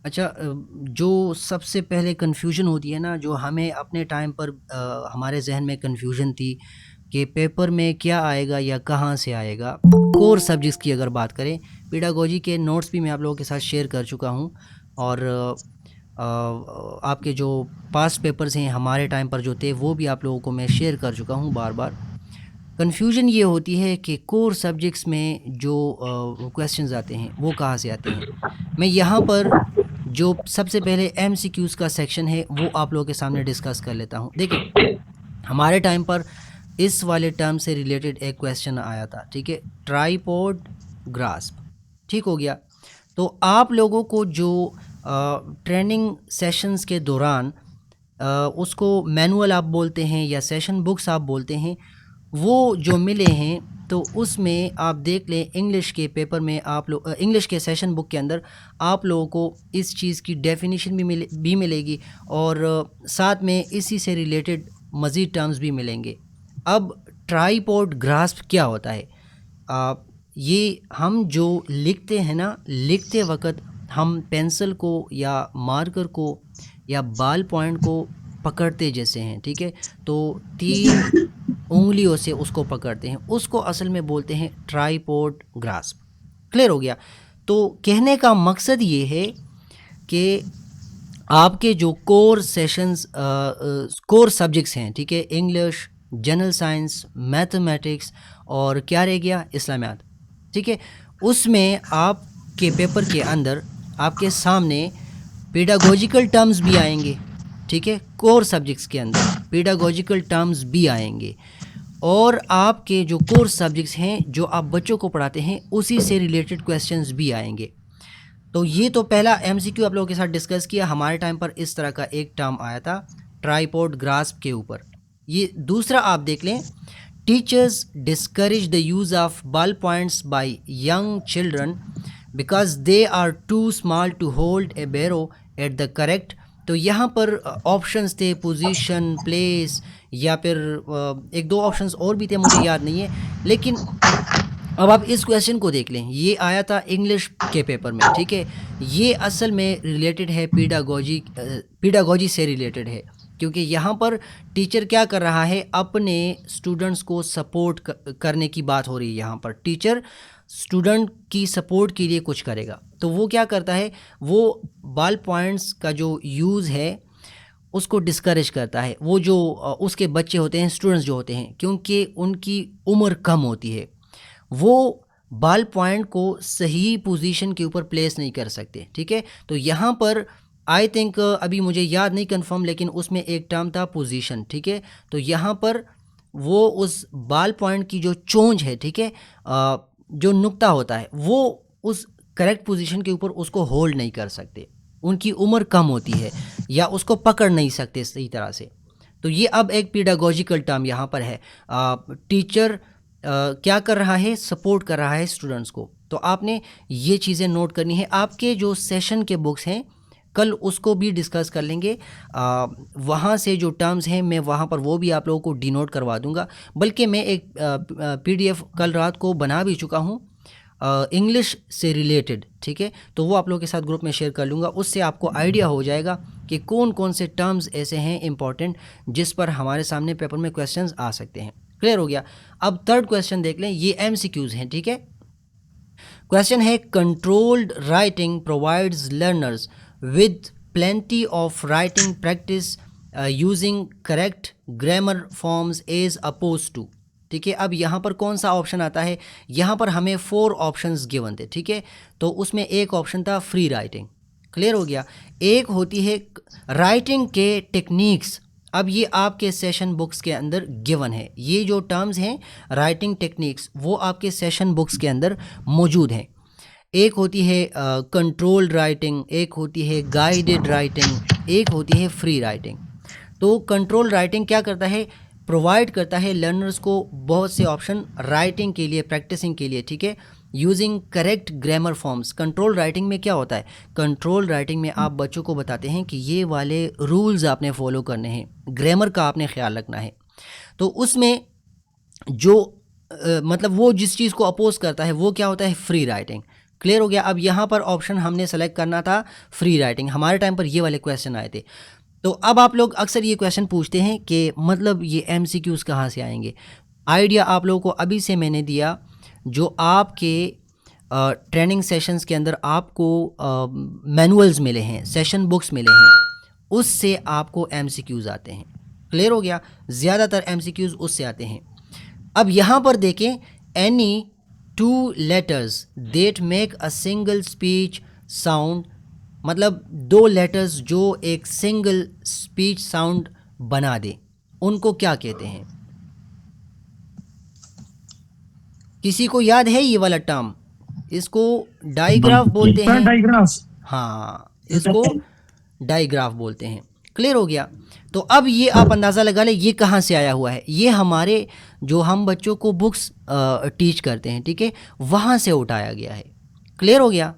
अच्छा, जो सबसे पहले कन्फ्यूजन होती है ना, जो हमें अपने टाइम पर हमारे जहन में कन्फ्यूजन थी कि पेपर में क्या आएगा या कहाँ से आएगा। कोर सब्जेक्ट्स की अगर बात करें, पेडागोजी के नोट्स भी मैं आप लोगों के साथ शेयर कर चुका हूँ। और आपके जो पास्ट पेपर्स हैं हमारे टाइम पर जो थे, वो भी आप लोगों को मैं शेयर कर चुका हूँ बार बार। कन्फ्यूजन ये होती है कि कोर सब्जेक्ट्स में जो क्वेश्चंस आते हैं वो कहाँ से आते हैं। मैं यहाँ पर जो सबसे पहले एमसीक्यूज़ का सेक्शन है वो आप लोगों के सामने डिस्कस कर लेता हूँ। देखिए, हमारे टाइम पर इस वाले टर्म से रिलेटेड एक क्वेश्चन आया था, ठीक है, ट्राइपॉड ग्रास्प। ठीक हो गया। तो आप लोगों को जो ट्रेनिंग सेशंस के दौरान उसको मैनुअल आप बोलते हैं या सेशन बुक्स आप बोलते हैं, वो जो मिले हैं, तो उसमें आप देख लें इंग्लिश के पेपर में आप लोग इंग्लिश के सेशन बुक के अंदर आप लोगों को इस चीज़ की डेफिनेशन भी मिलेगी और साथ में इसी से रिलेटेड मज़ीद टर्म्स भी मिलेंगे। अब ट्राइपॉड ग्रास्प क्या होता है? ये हम जो लिखते हैं ना, लिखते वक्त हम पेंसिल को या मार्कर को या बाल पॉइंट को पकड़ते जैसे हैं, ठीक है, तो 3 उंगलियों से उसको पकड़ते हैं, उसको असल में बोलते हैं ट्राइपॉड ग्रास्प। क्लियर हो गया? तो कहने का मकसद ये है कि आपके जो कोर सेशंस कोर सब्जेक्ट्स हैं, ठीक है, इंग्लिश, जनरल साइंस, मैथमेटिक्स और क्या रह गया, इस्लामियात, ठीक है, उसमें आपके पेपर के अंदर आपके सामने पेडागोजिकल टर्म्स भी आएंगे। ठीक है, कोर सब्जेक्ट्स के अंदर पेडागोजिकल टर्म्स भी आएंगे और आपके जो कोर सब्जेक्ट्स हैं जो आप बच्चों को पढ़ाते हैं उसी से रिलेटेड क्वेश्चंस भी आएंगे। तो ये तो पहला एमसीक्यू आप लोगों के साथ डिस्कस किया। हमारे टाइम पर इस तरह का एक टर्म आया था ट्राइपॉड ग्रास्प के ऊपर। ये दूसरा आप देख लें, teachers discourage the use of ball points by young children because they are too small to hold a barrow at the correct. तो यहाँ पर ऑप्शंस थे पोजीशन, प्लेस, या फिर एक दो ऑप्शंस और भी थे, मुझे याद नहीं है। लेकिन अब आप इस क्वेश्चन को देख लें, ये आया था इंग्लिश के पेपर में, ठीक है। ये असल में रिलेटेड है पीडागोजी से रिलेटेड है, क्योंकि यहाँ पर टीचर क्या कर रहा है, अपने स्टूडेंट्स को सपोर्ट करने की बात हो रही है। यहाँ पर टीचर स्टूडेंट की सपोर्ट के लिए कुछ करेगा, तो वो क्या करता है, वो बॉल पॉइंट्स का जो यूज़ है उसको डिस्करेज करता है। वो जो उसके बच्चे होते हैं, स्टूडेंट्स जो होते हैं, क्योंकि उनकी उम्र कम होती है, वो बॉल पॉइंट को सही पोजीशन के ऊपर प्लेस नहीं कर सकते। ठीक है, तो यहाँ पर आई थिंक अभी मुझे याद नहीं कंफर्म, लेकिन उसमें एक टर्म था पोजीशन। ठीक है, तो यहाँ पर वो उस बॉल पॉइंट की जो चोंच है, ठीक है, जो नुक्ता होता है, वो उस करेक्ट पोजीशन के ऊपर उसको होल्ड नहीं कर सकते, उनकी उम्र कम होती है या उसको पकड़ नहीं सकते सही तरह से। तो ये अब एक पीडागोजिकल टर्म यहाँ पर है। टीचर क्या कर रहा है, सपोर्ट कर रहा है स्टूडेंट्स को। तो आपने ये चीज़ें नोट करनी है। आपके जो सेशन के बुक्स हैं कल उसको भी डिस्कस कर लेंगे, वहाँ से जो टर्म्स हैं मैं वहाँ पर वो भी आप लोगों को डिनोट करवा दूंगा। बल्कि मैं एक पीडीएफ कल रात को बना भी चुका हूँ इंग्लिश से रिलेटेड, ठीक है, तो वो आप लोगों के साथ ग्रुप में शेयर कर लूँगा। उससे आपको आइडिया हो जाएगा कि कौन कौन से टर्म्स ऐसे हैं इंपॉर्टेंट जिस पर हमारे सामने पेपर में क्वेश्चंस आ सकते हैं। क्लियर हो गया? अब थर्ड क्वेश्चन देख लें, ये एमसीक्यूज हैं, ठीक है। क्वेश्चन है, controlled writing provides learners with plenty of writing practice using correct grammar forms as opposed to. ठीक है, अब यहाँ पर कौन सा ऑप्शन आता है, यहाँ पर हमें 4 ऑप्शंस गिवन थे, ठीक है, तो उसमें एक ऑप्शन था फ्री राइटिंग। क्लियर हो गया? एक होती है राइटिंग के टेक्निक्स। अब ये आपके सेशन बुक्स के अंदर गिवन है, ये जो टर्म्स हैं राइटिंग टेक्निक्स वो आपके सेशन बुक्स के अंदर मौजूद हैं। एक होती है कंट्रोल्ड राइटिंग, एक होती है गाइडेड राइटिंग, एक होती है फ्री राइटिंग। तो कंट्रोल राइटिंग क्या करता है, प्रोवाइड करता है लर्नर्स को बहुत से ऑप्शन राइटिंग के लिए, प्रैक्टिसिंग के लिए, ठीक है, using correct grammar forms. Control writing में क्या होता है, कंट्रोल राइटिंग में आप बच्चों को बताते हैं कि ये वाले रूल्स आपने फॉलो करने हैं, ग्रामर का आपने ख्याल रखना है। तो उसमें जो मतलब वो जिस चीज़ को अपोज करता है वो क्या होता है, फ्री राइटिंग। क्लियर हो गया। अब यहाँ पर ऑप्शन हमने सेलेक्ट करना था फ्री राइटिंग, हमारे टाइम पर ये वाले क्वेश्चन आए थे। तो अब आप लोग अक्सर ये क्वेश्चन पूछते हैं कि मतलब ये MCQs कहाँ से आएंगे। आइडिया आप लोगों को अभी से मैंने दिया, जो आपके ट्रेनिंग सेशंस के अंदर आपको मैनुअल्स मिले हैं, सेशन बुक्स मिले हैं, उससे आपको MCQs आते हैं। क्लियर हो गया, ज़्यादातर MCQs उससे आते हैं। अब यहाँ पर देखें, any 2 letters that make a single speech sound, मतलब 2 लेटर्स जो एक सिंगल स्पीच साउंड बना दे, उनको क्या कहते हैं? किसी को याद है ये वाला टर्म? इसको डाइग्राफ बोलते हैं। डाइग्राफ। हाँ, इसको डाइग्राफ बोलते हैं। क्लियर हो गया। तो अब ये आप अंदाज़ा लगा ले ये कहाँ से आया हुआ है। ये हमारे जो हम बच्चों को बुक्स टीच करते हैं, ठीक है, वहाँ से उठाया गया है। क्लियर हो गया।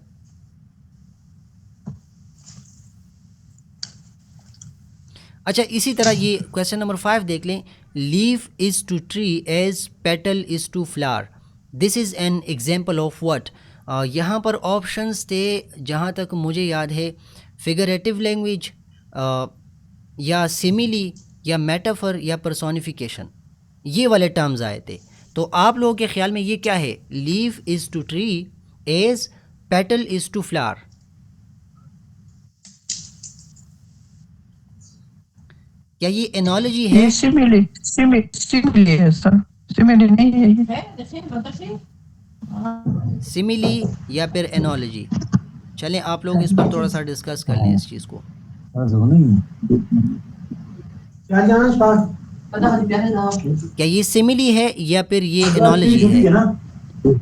अच्छा, इसी तरह ये क्वेश्चन नंबर 5 देख लें। Leaf is to tree as petal is to flower, this is an example of what. यहाँ पर ऑप्शंस थे, जहाँ तक मुझे याद है, फिगरेटिव लैंग्वेज या सिमिली या मेटाफर या पर्सोनिफिकेशन, ये वाले टर्म्स आए थे। तो आप लोगों के ख्याल में ये क्या है? Leaf is to tree as petal is to flower, क्या ये एनोलॉजी है? ये सिमिली है सर, सिमिली नहीं है ये। सिमिली या फिर एनोलॉजी? चलें आप लोग इस पर थोड़ा सा डिस्कस कर लें इस चीज़ को। क्या ये सिमिली है या फिर ये एनोलॉजी है?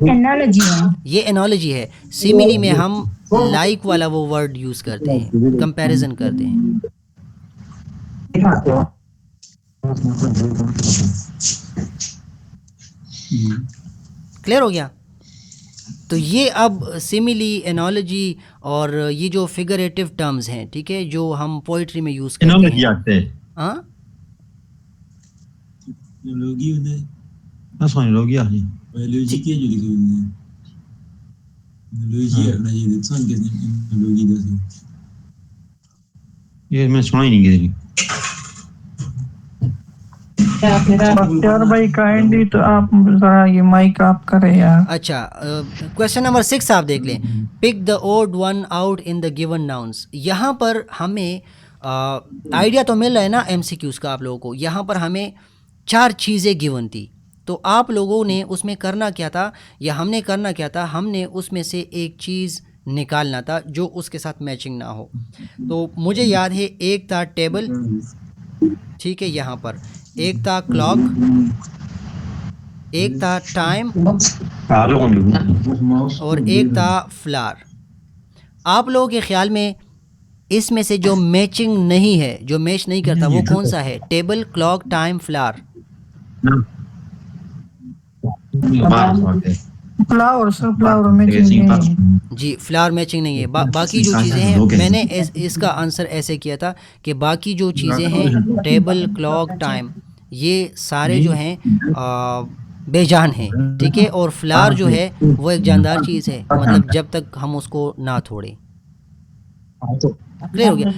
एनालॉजी है। ये एनोलॉजी है। सिमिली में हम लाइक वाला वो वर्ड यूज़ करते हैं, कंपैरिजन करते हैं। क्लियर हो गया। तो ये अब सिमिली, एनोलॉजी और ये जो फिगरेटिव टर्म्स हैं, ठीक है, जो हम पोइट्री में यूज़ करते हैं। हाँ, ये मैं सुना ही नहीं किसी। यार भाई काइंडली तो आप जरा ये माइक आप करें यार। अच्छा, क्वेश्चन नंबर 6 आप देख लें। Pick the odd one out in the given nouns. यहाँ पर हमें आइडिया तो मिल रहा है ना MCQs का आप लोगों को। यहाँ पर हमें 4 चीज़ें गिवन थी, तो आप लोगों ने उसमें करना क्या था, या हमने करना क्या था, हमने उसमें से एक चीज़ निकालना था जो उसके साथ मैचिंग ना हो। तो मुझे याद है, एक था टेबल, ठीक है, यहाँ पर एक था क्लॉक, एक था टाइम और एक था फ्लावर। आप लोगों के ख्याल में इसमें से जो मैचिंग नहीं है, जो मैच नहीं करता, वो कौन सा है? Table, clock, time, flower? Flower sir, flower matching नहीं है जी, फ्लावर मैचिंग नहीं है। बाकी जो चीज़ें हैं, मैंने इसका आंसर ऐसे किया था कि बाकी जो चीज़ें हैं, टेबल, क्लॉक, टाइम, ये सारे जो हैं बेजान हैं, ठीक है। और फ्लावर जो है वो एक जानदार चीज़ है, मतलब जब तक हम उसको ना तोड़ें। क्लियर हो गया।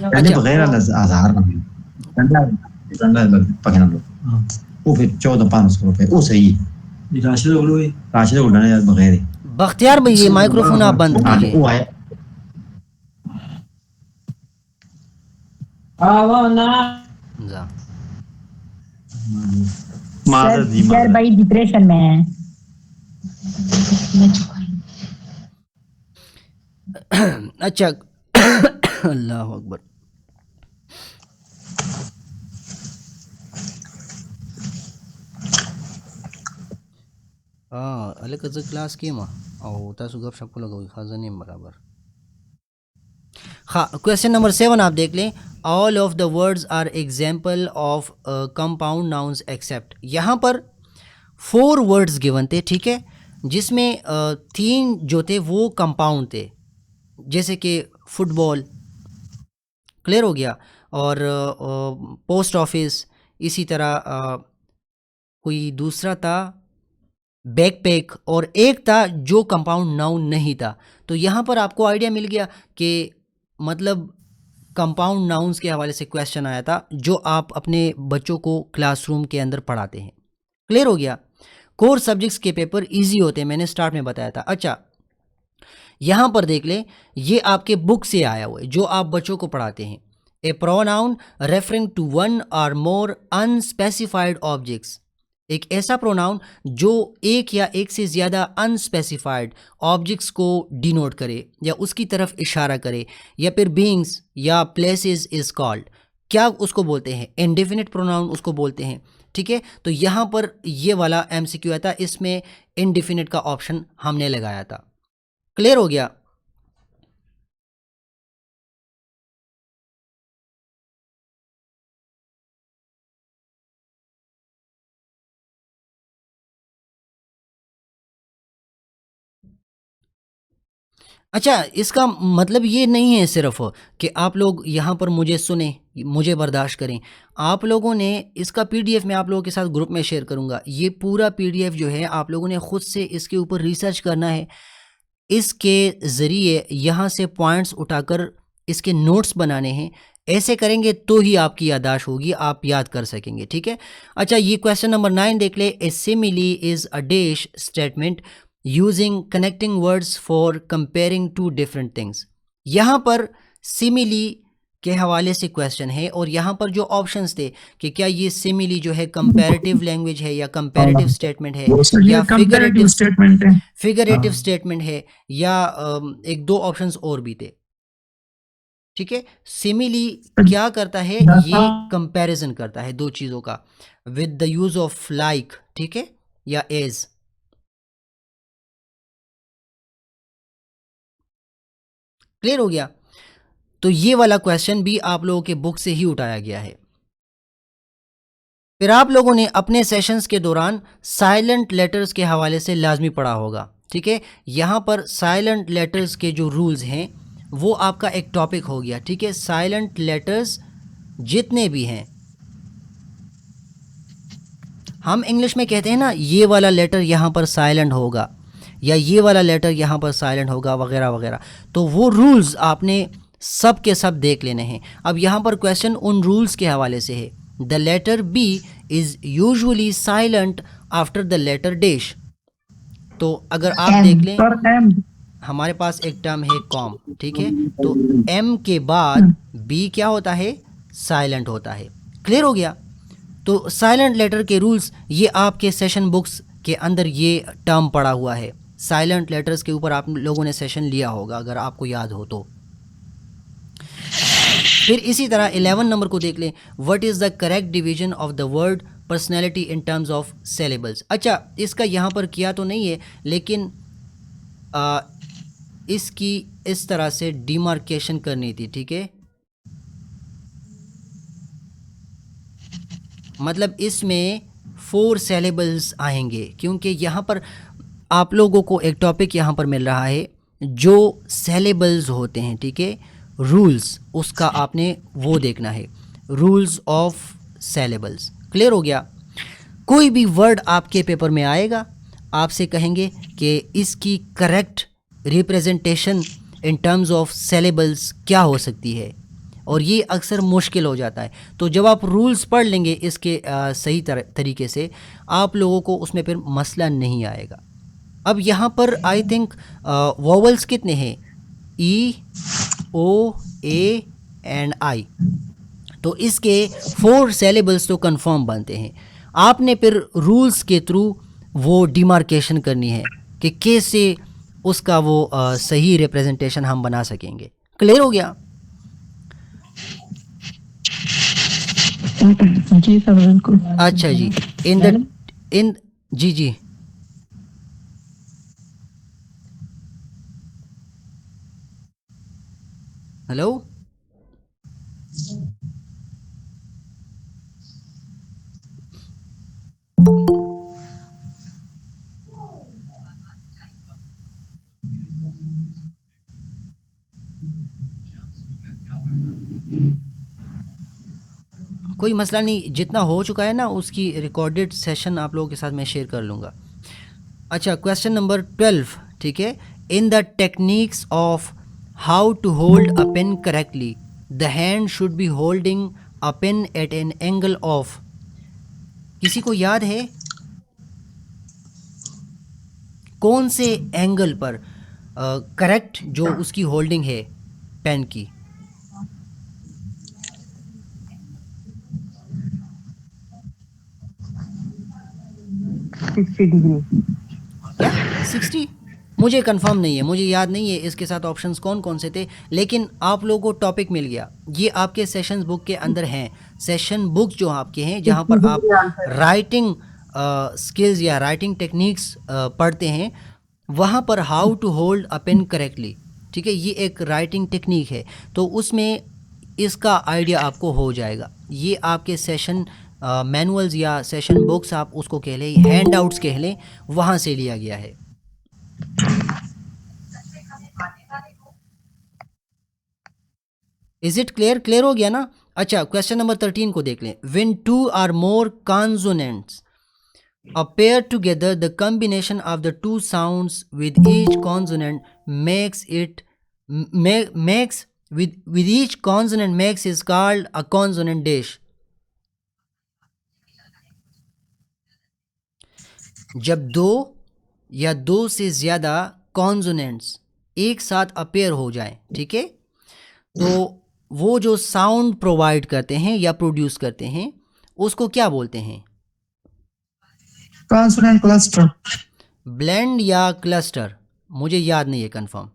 बख्तियार भाई, ये माइक्रोफोन आप बंद कीजिए। जा। सर भाई डिप्रेशन में है। अच्छा, अल्लाह अकबर। अलग क्लास के माँ और तासु गप शप को लगाओ खाजा नहीं बराबर। हाँ, क्वेश्चन नंबर 7 आप देख लें। All of the words are example of compound nouns except. यहाँ पर 4 वर्ड्स गिवन थे, ठीक है, जिसमें 3 जो थे वो कंपाउंड थे, जैसे कि फुटबॉल, क्लियर हो गया, और पोस्ट ऑफिस, इसी तरह कोई दूसरा था बैकपैक, और एक था जो कंपाउंड नाउन नहीं था। तो यहाँ पर आपको आइडिया मिल गया कि मतलब कंपाउंड नाउन्स के हवाले से क्वेश्चन आया था जो आप अपने बच्चों को क्लासरूम के अंदर पढ़ाते हैं। क्लियर हो गया। कोर सब्जेक्ट्स के पेपर इजी होते हैं, मैंने स्टार्ट में बताया था। अच्छा, यहाँ पर देख ले, ये आपके बुक से आया हुआ है जो आप बच्चों को पढ़ाते हैं। ए प्रोनाउन रेफरिंग टू वन और मोर अनस्पेसिफाइड ऑब्जेक्ट्स, एक ऐसा प्रोनाउन जो एक या एक से ज़्यादा अनस्पेसिफाइड ऑब्जेक्ट्स को डिनोट करे या उसकी तरफ इशारा करे, या फिर बीइंग्स या प्लेसेस इज कॉल्ड, क्या उसको बोलते हैं? इंडेफिनिट प्रोनाउन उसको बोलते हैं। ठीक है, तो यहाँ पर ये वाला एमसीक्यू आया था, इसमें इंडेफिनिट का ऑप्शन हमने लगाया था। क्लियर हो गया। अच्छा, इसका मतलब ये नहीं है सिर्फ कि आप लोग यहाँ पर मुझे सुने, मुझे बर्दाश्त करें। आप लोगों ने इसका पीडीएफ मैं आप लोगों के साथ ग्रुप में शेयर करूँगा। ये पूरा पीडीएफ जो है आप लोगों ने ख़ुद से इसके ऊपर रिसर्च करना है। इसके ज़रिए यहाँ से पॉइंट्स उठाकर इसके नोट्स बनाने हैं। ऐसे करेंगे तो ही आपकी याददाश्त होगी, आप याद कर सकेंगे। ठीक है। अच्छा, ये क्वेश्चन नंबर 9 देख ले। A simile is a dash statement using connecting words for comparing two different things. यहाँ पर सिमिली के हवाले से क्वेश्चन है, और यहाँ पर जो ऑप्शंस थे कि क्या ये सिमिली जो है कंपैरेटिव लैंग्वेज है या कंपैरेटिव स्टेटमेंट है या कंपैरेटिव स्टेटमेंट है। फिगरेटिव स्टेटमेंट है, या एक दो ऑप्शंस और भी थे। ठीक है, सिमिली क्या करता है? ये कंपैरिजन करता है दो चीज़ों का with the use of like, ठीक है, या एज। क्लियर हो गया। तो ये वाला क्वेश्चन भी आप लोगों के बुक से ही उठाया गया है। फिर आप लोगों ने अपने सेशंस के दौरान साइलेंट लेटर्स के हवाले से लाजमी पढ़ा होगा। ठीक है, यहाँ पर साइलेंट लेटर्स के जो रूल्स हैं वो आपका एक टॉपिक हो गया। ठीक है, साइलेंट लेटर्स जितने भी हैं, हम इंग्लिश में कहते हैं ना, ये वाला लेटर यहाँ पर साइलेंट होगा या ये वाला लेटर यहाँ पर साइलेंट होगा वगैरह वगैरह। तो वो रूल्स आपने सब के सब देख लेने हैं। अब यहाँ पर क्वेश्चन उन रूल्स के हवाले से है। The letter B is usually silent after the letter dash. तो अगर आप देख लें, हमारे पास एक टर्म है कॉम। ठीक है, तो एम के बाद बी क्या होता है? साइलेंट होता है। क्लियर हो गया। तो साइलेंट लेटर के रूल्स ये आपके सेशन बुक्स के अंदर ये टर्म पड़ा हुआ है। साइलेंट लेटर्स के ऊपर आप लोगों ने सेशन लिया होगा अगर आपको याद हो तो। फिर इसी तरह 11 नंबर को देख लें। What is the correct division of the word personality in terms of syllables. अच्छा, इसका यहाँ पर किया तो नहीं है, लेकिन इसकी इस तरह से डिमार्केशन करनी थी। ठीक है, मतलब इसमें 4 सिलेबल्स आएंगे, क्योंकि यहाँ पर आप लोगों को एक टॉपिक यहाँ पर मिल रहा है जो सिलेबल्स होते हैं। ठीक है, रूल्स, उसका आपने वो देखना है, रूल्स ऑफ सिलेबल्स। क्लियर हो गया। कोई भी वर्ड आपके पेपर में आएगा, आपसे कहेंगे कि इसकी correct representation in terms of syllables क्या हो सकती है, और ये अक्सर मुश्किल हो जाता है। तो जब आप रूल्स पढ़ लेंगे इसके सही तरीके से, आप लोगों को उसमें फिर मसला नहीं आएगा। अब यहाँ पर आई थिंक वोवल्स कितने हैं? ई, ओ, ए एंड आई। तो इसके 4 सिलेबल्स तो कंफर्म बनते हैं। आपने फिर रूल्स के थ्रू वो डिमार्केशन करनी है कि कैसे उसका वो सही रिप्रेजेंटेशन हम बना सकेंगे। क्लियर हो गया। जी सर, बिल्कुल। अच्छा जी, इन जी जी, हेलो, कोई मसला नहीं, जितना हो चुका है ना उसकी रिकॉर्डेड सेशन आप लोगों के साथ मैं शेयर कर लूँगा। अच्छा, क्वेश्चन नंबर 12, ठीक है। In the techniques of how to hold a pen correctly the hand should be holding a pen at an angle of, किसी को याद है कौन से एंगल पर करेक्ट जो उसकी होल्डिंग है पेन की? क्या 60? मुझे कंफर्म नहीं है, मुझे याद नहीं है इसके साथ ऑप्शंस कौन कौन से थे, लेकिन आप लोगों को टॉपिक मिल गया। ये आपके सेशंस बुक के अंदर हैं, सेशन बुक जो आपके हैं जहाँ पर आप राइटिंग स्किल्स या राइटिंग टेक्निक्स पढ़ते हैं, वहाँ पर how to hold a pen correctly, ठीक है, ये एक राइटिंग टेक्निक है, तो उसमें इसका आइडिया आपको हो जाएगा। ये आपके सेशन मैनुअल्स या सेशन बुक्स आप उसको कह लें, हैंड आउट्स कह लें, वहाँ से लिया गया है। Is it clear? क्लियर हो गया ना? अच्छा, क्वेश्चन नंबर 13 को देख लें। When two or more consonants appear together, the combination of the two sounds with each consonant makes it makes with each consonant makes is called a consonant dash. जब दो या दो से ज़्यादा कॉन्सोनेंट्स एक साथ अपेयर हो जाएं, ठीक है, तो वो जो साउंड प्रोवाइड करते हैं या प्रोड्यूस करते हैं उसको क्या बोलते हैं? Consonant cluster. ब्लेंड या क्लस्टर, मुझे याद नहीं है कंफर्म।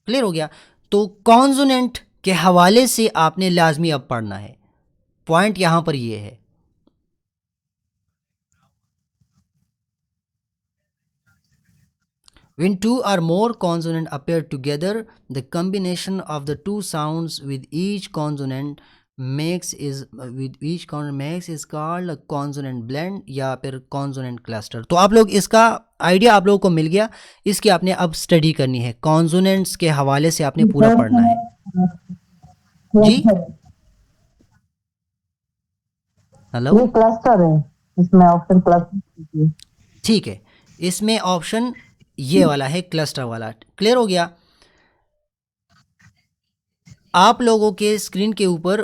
क्लियर हो गया? तो कॉन्सोनेंट के हवाले से आपने लाजमी अब पढ़ना है, पॉइंट यहां पर ये है। When two or more consonants appear together, the combination of the two sounds with each consonant makes is called a consonant blend या फिर consonant cluster। तो आप लोग इसका आइडिया आप लोगों को मिल गया, इसकी आपने अब स्टडी करनी है, कॉन्सोनेंट्स के हवाले से आपने पूरा पढ़ना है जी। हेलो, ये क्लस्टर है, इसमें ऑप्शन क्लस्टर। ठीक है, इसमें ऑप्शन ये वाला है, क्लस्टर वाला। क्लियर हो गया? आप लोगों के स्क्रीन के ऊपर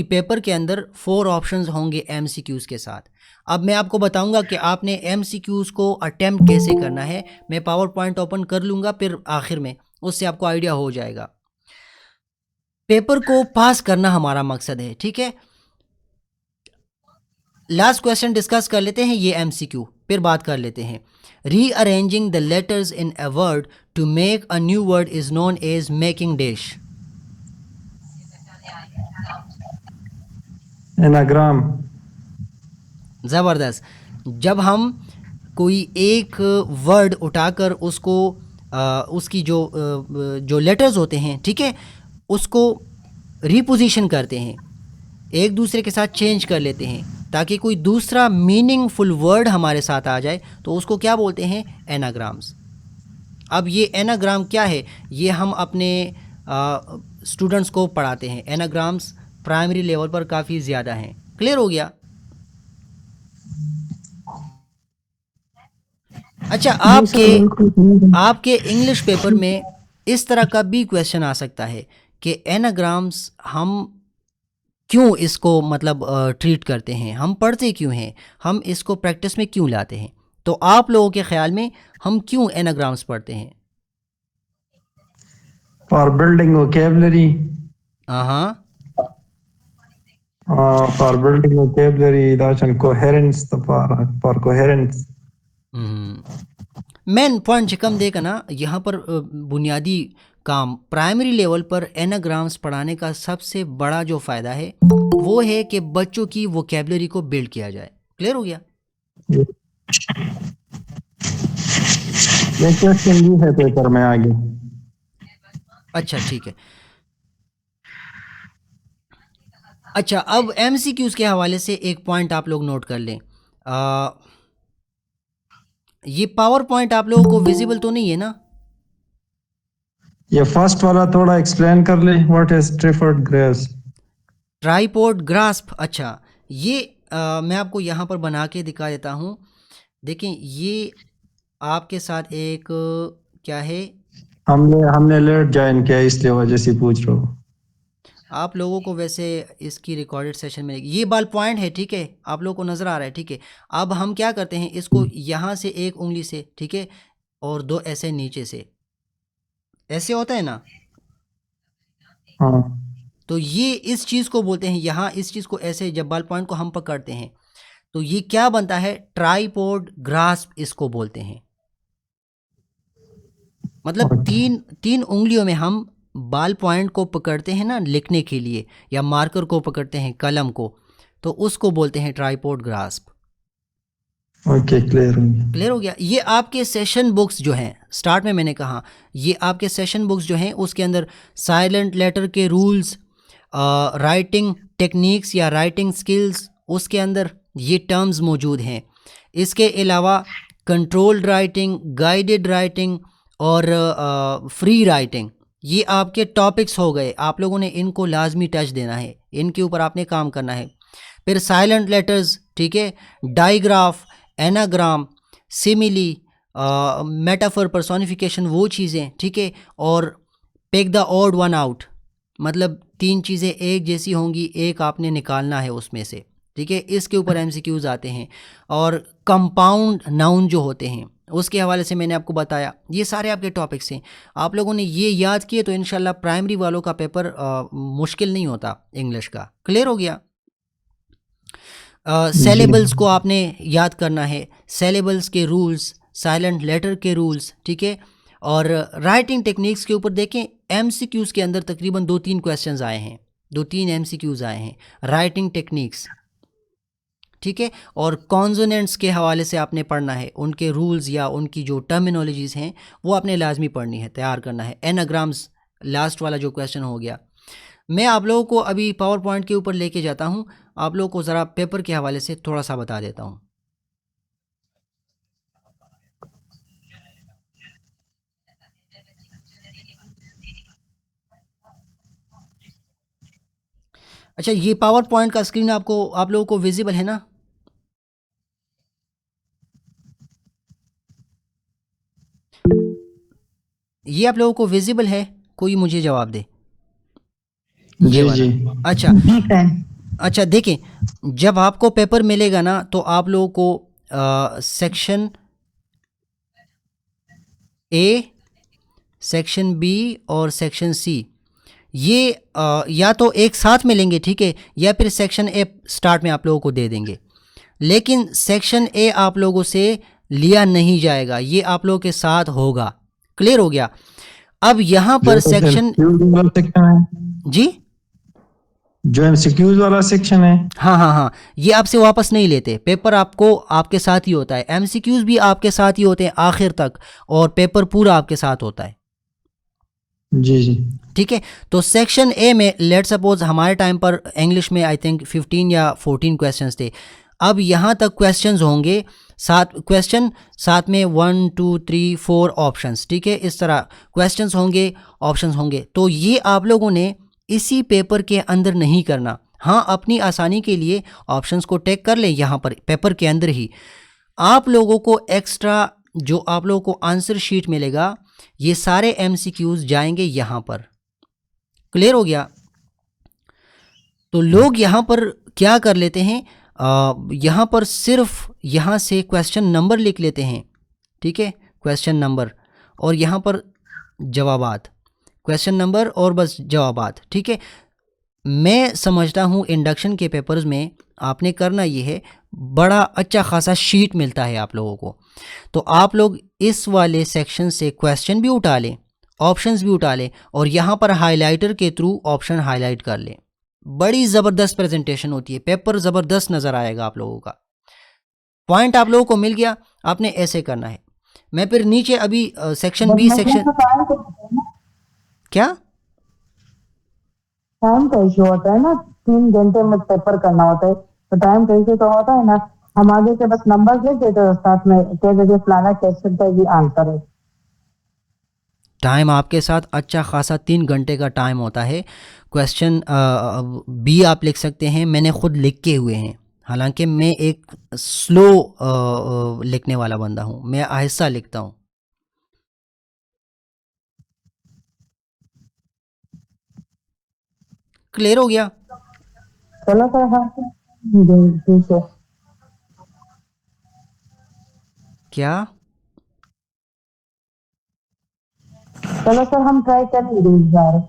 पेपर के अंदर 4 ऑप्शंस होंगे एमसीक्यूज़ के साथ। अब मैं आपको बताऊंगा कि आपने एमसीक्यूज़ को अटेम्प्ट कैसे करना है। मैं पावर पॉइंट ओपन कर लूँगा फिर आखिर में, उससे आपको आइडिया हो जाएगा। पेपर को पास करना हमारा मकसद है, ठीक है। लास्ट क्वेश्चन डिस्कस कर लेते हैं, ये एमसीक्यू, फिर बात कर लेते हैं। Rearranging the letters in a word to make a new word is known as making dash. Anagram. ज़बरदस्त। जब हम कोई एक वर्ड उठाकर उसको उसकी जो लेटर्स होते हैं, ठीक है, उसको रिपोजिशन करते हैं, एक दूसरे के साथ चेंज कर लेते हैं ताकि कोई दूसरा मीनिंगफुल वर्ड हमारे साथ आ जाए, तो उसको क्या बोलते हैं? एनाग्राम्स। अब ये एनाग्राम क्या है, ये हम अपने स्टूडेंट्स को पढ़ाते हैं। एनाग्राम्स प्राइमरी लेवल पर काफ़ी ज़्यादा हैं। क्लियर हो गया? अच्छा, आपके इंग्लिश पेपर में इस तरह का भी क्वेश्चन आ सकता है कि एनाग्राम्स हम क्यों इसको मतलब ट्रीट करते हैं, हम पढ़ते क्यों हैं, हम इसको प्रैक्टिस में क्यों लाते हैं। तो आप लोगों के ख्याल में हम क्यों एनाग्राम्स पढ़ते हैं? For building vocabulary. हाँ, फॉर बिल्डिंग वोकैबुलरी, दाशन coherence, for coherence. Main point come देगा ना यहाँ पर। बुनियादी काम प्राइमरी लेवल पर एनाग्राम्स पढ़ाने का सबसे बड़ा जो फ़ायदा है वो है कि बच्चों की वोकैबुलरी को बिल्ड किया जाए। क्लियर हो गया? ये क्वेश्चन भी है पेपर में आगे। अच्छा, ठीक है। अच्छा, अब एमसीक्यूज़ के हवाले से एक पॉइंट आप लोग नोट कर लें। ये पावर पॉइंट आप लोगों को विजिबल तो नहीं है ना? ये फर्स्ट वाला थोड़ा एक्सप्लेन कर ले, what is tripod grasp. Tripod grasp, अच्छा, ये मैं आपको यहाँ पर बना के दिखा देता हूँ। देखें, ये आपके साथ एक क्या है, हमने लेट ज्वाइन किया इसलिए वजह से पूछ रहा हूँ। आप लोगों को वैसे इसकी रिकॉर्डेड सेशन मिलेगी। ये बॉल पॉइंट है, ठीक है, आप लोगों को नज़र आ रहा है, ठीक है। अब हम क्या करते हैं, इसको यहाँ से एक उंगली से, ठीक है, और दो ऐसे नीचे से, ऐसे होता है ना। हाँ तो ये इस चीज़ को बोलते हैं, यहाँ इस चीज़ को ऐसे जब बॉल पॉइंट को हम पकड़ते हैं तो ये क्या बनता है, ट्राइपॉड ग्रास्प इसको बोलते हैं। मतलब तीन उंगलियों में हम बाल पॉइंट को पकड़ते हैं ना लिखने के लिए, या मार्कर को पकड़ते हैं, कलम को, तो उसको बोलते हैं ट्राइपॉड ग्रास्प। ओके, क्लियर हो गया। ये आपके सेशन बुक्स जो हैं, स्टार्ट में मैंने कहा, ये आपके सेशन बुक्स जो हैं उसके अंदर साइलेंट लेटर के रूल्स, राइटिंग टेक्निक्स या राइटिंग स्किल्स, उसके अंदर ये टर्म्स मौजूद हैं। इसके अलावा कंट्रोल्ड राइटिंग, गाइडेड राइटिंग और फ्री राइटिंग, ये आपके टॉपिक्स हो गए। आप लोगों ने इनको लाजमी टच देना है, इनके ऊपर आपने काम करना है। फिर साइलेंट लेटर्स, ठीक है, digraph, anagram, simile, metaphor, personification, वो चीज़ें, ठीक है। और pick the odd one out, मतलब 3 चीज़ें एक जैसी होंगी, एक आपने निकालना है उसमें से, ठीक है। इसके ऊपर एमसीक्यूज आते हैं। और कंपाउंड नाउन जो होते हैं उसके हवाले से मैंने आपको बताया। ये सारे आपके टॉपिक्स हैं, आप लोगों ने ये याद किए तो इंशाल्लाह प्राइमरी वालों का पेपर मुश्किल नहीं होता इंग्लिश का। क्लियर हो गया। सेलेबल्स को आपने याद करना है, सेलेबल्स के रूल्स, साइलेंट लेटर के रूल्स, ठीक है। और राइटिंग टेक्निक्स के ऊपर देखें, एमसीक्यूज के अंदर तकरीबन 2-3 क्वेश्चंस आए हैं, 2-3 एमसीक्यूज आए हैं राइटिंग टेक्निक्स, ठीक है। और कॉन्सोनेंट्स के हवाले से आपने पढ़ना है, उनके रूल्स या उनकी जो टर्मिनोलॉजीज़ हैं वो आपने लाजमी पढ़नी है, तैयार करना है। एनाग्राम्स, लास्ट वाला जो क्वेश्चन हो गया। मैं आप लोगों को अभी पावर पॉइंट के ऊपर लेके जाता हूँ, आप लोगों को ज़रा पेपर के हवाले से थोड़ा सा बता देता हूँ। अच्छा, ये पावर पॉइंट का स्क्रीन आप लोगों को विजिबल है ना? ये आप लोगों को विजिबल है? कोई मुझे जवाब दे। ये वाला। अच्छा देखें, जब आपको पेपर मिलेगा ना तो आप लोगों को सेक्शन ए, सेक्शन बी और सेक्शन सी, ये या तो एक साथ मिलेंगे, ठीक है, या फिर सेक्शन ए स्टार्ट में आप लोगों को दे देंगे। लेकिन सेक्शन ए आप लोगों से लिया नहीं जाएगा, ये आप लोगों के साथ होगा। क्लियर हो गया। अब यहाँ पर सेक्शन जी, जो एमसीक्यूज वाला सेक्शन है, हाँ, ये आपसे वापस नहीं लेते, पेपर आपको आपके साथ ही होता है। एमसीक्यूज भी आपके साथ ही होते हैं आखिर तक, और पेपर पूरा आपके साथ होता है। जी, ठीक है। तो सेक्शन ए में लेट सपोज हमारे टाइम पर इंग्लिश में आई थिंक 15 या 14 क्वेश्चंस थे। अब यहाँ तक क्वेश्चंस होंगे, 7 क्वेश्चन, साथ में 1 2 3 4 ऑप्शंस, ठीक है। इस तरह क्वेश्चंस होंगे, ऑप्शंस होंगे। तो ये आप लोगों ने इसी पेपर के अंदर नहीं करना। हाँ, अपनी आसानी के लिए ऑप्शंस को टेक कर ले यहाँ पर पेपर के अंदर ही। आप लोगों को एक्स्ट्रा जो आप लोगों को आंसर शीट मिलेगा, ये सारे एमसीक्यूज जाएंगे यहाँ पर। क्लियर हो गया। तो लोग यहाँ पर क्या कर लेते हैं, यहाँ पर सिर्फ यहाँ से क्वेश्चन नंबर लिख लेते हैं, ठीक है, क्वेश्चन नंबर, और यहाँ पर जवाबात, क्वेश्चन नंबर और बस जवाबात, ठीक है। मैं समझता हूँ इंडक्शन के पेपर्स में आपने करना ये है, बड़ा अच्छा खासा शीट मिलता है आप लोगों को। तो आप लोग इस वाले सेक्शन से क्वेश्चन भी उठा लें, ऑप्शंस भी उठा लें, और यहाँ पर हाइलाइटर के थ्रू ऑप्शन हाईलाइट कर लें। बड़ी ज़बरदस्त प्रेजेंटेशन होती है, पेपर ज़बरदस्त नज़र आएगा आप लोगों का। पॉइंट आप लोगों को मिल गया, आपने ऐसे करना है। मैं फिर नीचे अभी सेक्शन बी, सेक्शन क्या टाइम का इशू होता है ना, 3 घंटे में पेपर करना होता है, तो टाइम का इशू तो होता है ना। हम आगे से बस नंबर लिख देते हैं, साथ में कह देते फलाना क्वेश्चन का ये आंसर है। टाइम आपके साथ अच्छा खासा 3 घंटे का टाइम होता है। क्वेश्चन बी आप लिख सकते हैं, मैंने खुद लिख के हुए हैं, हालांकि मैं एक स्लो लिखने वाला बंदा हूँ, मैं आहिस्ता लिखता हूँ। क्लियर हो गया? चलो सर, हाँ ठीक है। क्या? चलो सर, हम ट्राई करेंगे इस बार।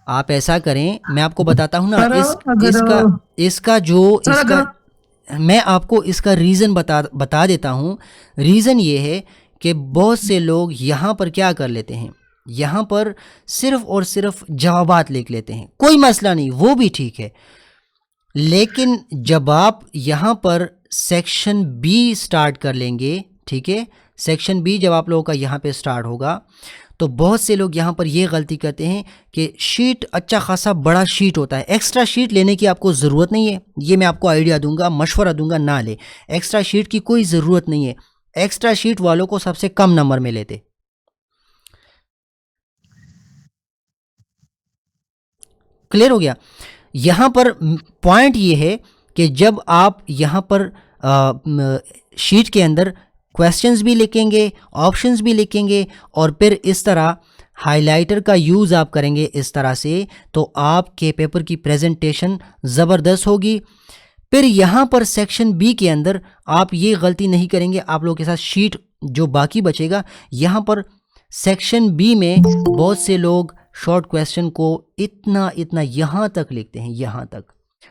आप ऐसा करें, मैं आपको बताता हूँ ना, सर अगर इसका इसका जो सर इसका अगर मैं आपको इसका रीज़न बता देता हूँ। रीज़न ये है कि बहुत से लोग यहाँ पर क्या कर लेते हैं, यहाँ पर सिर्फ और सिर्फ जवाबात लिख लेते हैं। कोई मसला नहीं, वो भी ठीक है, लेकिन जब आप यहाँ पर सेक्शन बी स्टार्ट कर लेंगे, ठीक है, सेक्शन बी जब आप लोगों का यहाँ पे स्टार्ट होगा, तो बहुत से लोग यहाँ पर ये गलती करते हैं कि शीट अच्छा खासा बड़ा शीट होता है। एक्स्ट्रा शीट लेने की आपको ज़रूरत नहीं है, ये मैं आपको आइडिया दूंगा, मशवरा दूंगा, ना ले। एक्स्ट्रा शीट की कोई ज़रूरत नहीं है। एक्स्ट्रा शीट वालों को सबसे कम नंबर में लेते। क्लियर हो गया? यहाँ पर पॉइंट ये है कि जब आप यहाँ पर शीट के अंदर क्वेश्चंस भी लिखेंगे, ऑप्शंस भी लिखेंगे, और फिर इस तरह हाइलाइटर का यूज़ आप करेंगे इस तरह से, तो आपके पेपर की प्रेजेंटेशन ज़बरदस्त होगी। फिर यहाँ पर सेक्शन बी के अंदर आप ये गलती नहीं करेंगे। आप लोगों के साथ शीट जो बाकी बचेगा, यहाँ पर सेक्शन बी में बहुत से लोग शॉर्ट क्वेश्चन को इतना इतना यहाँ तक लिखते हैं, यहाँ तक,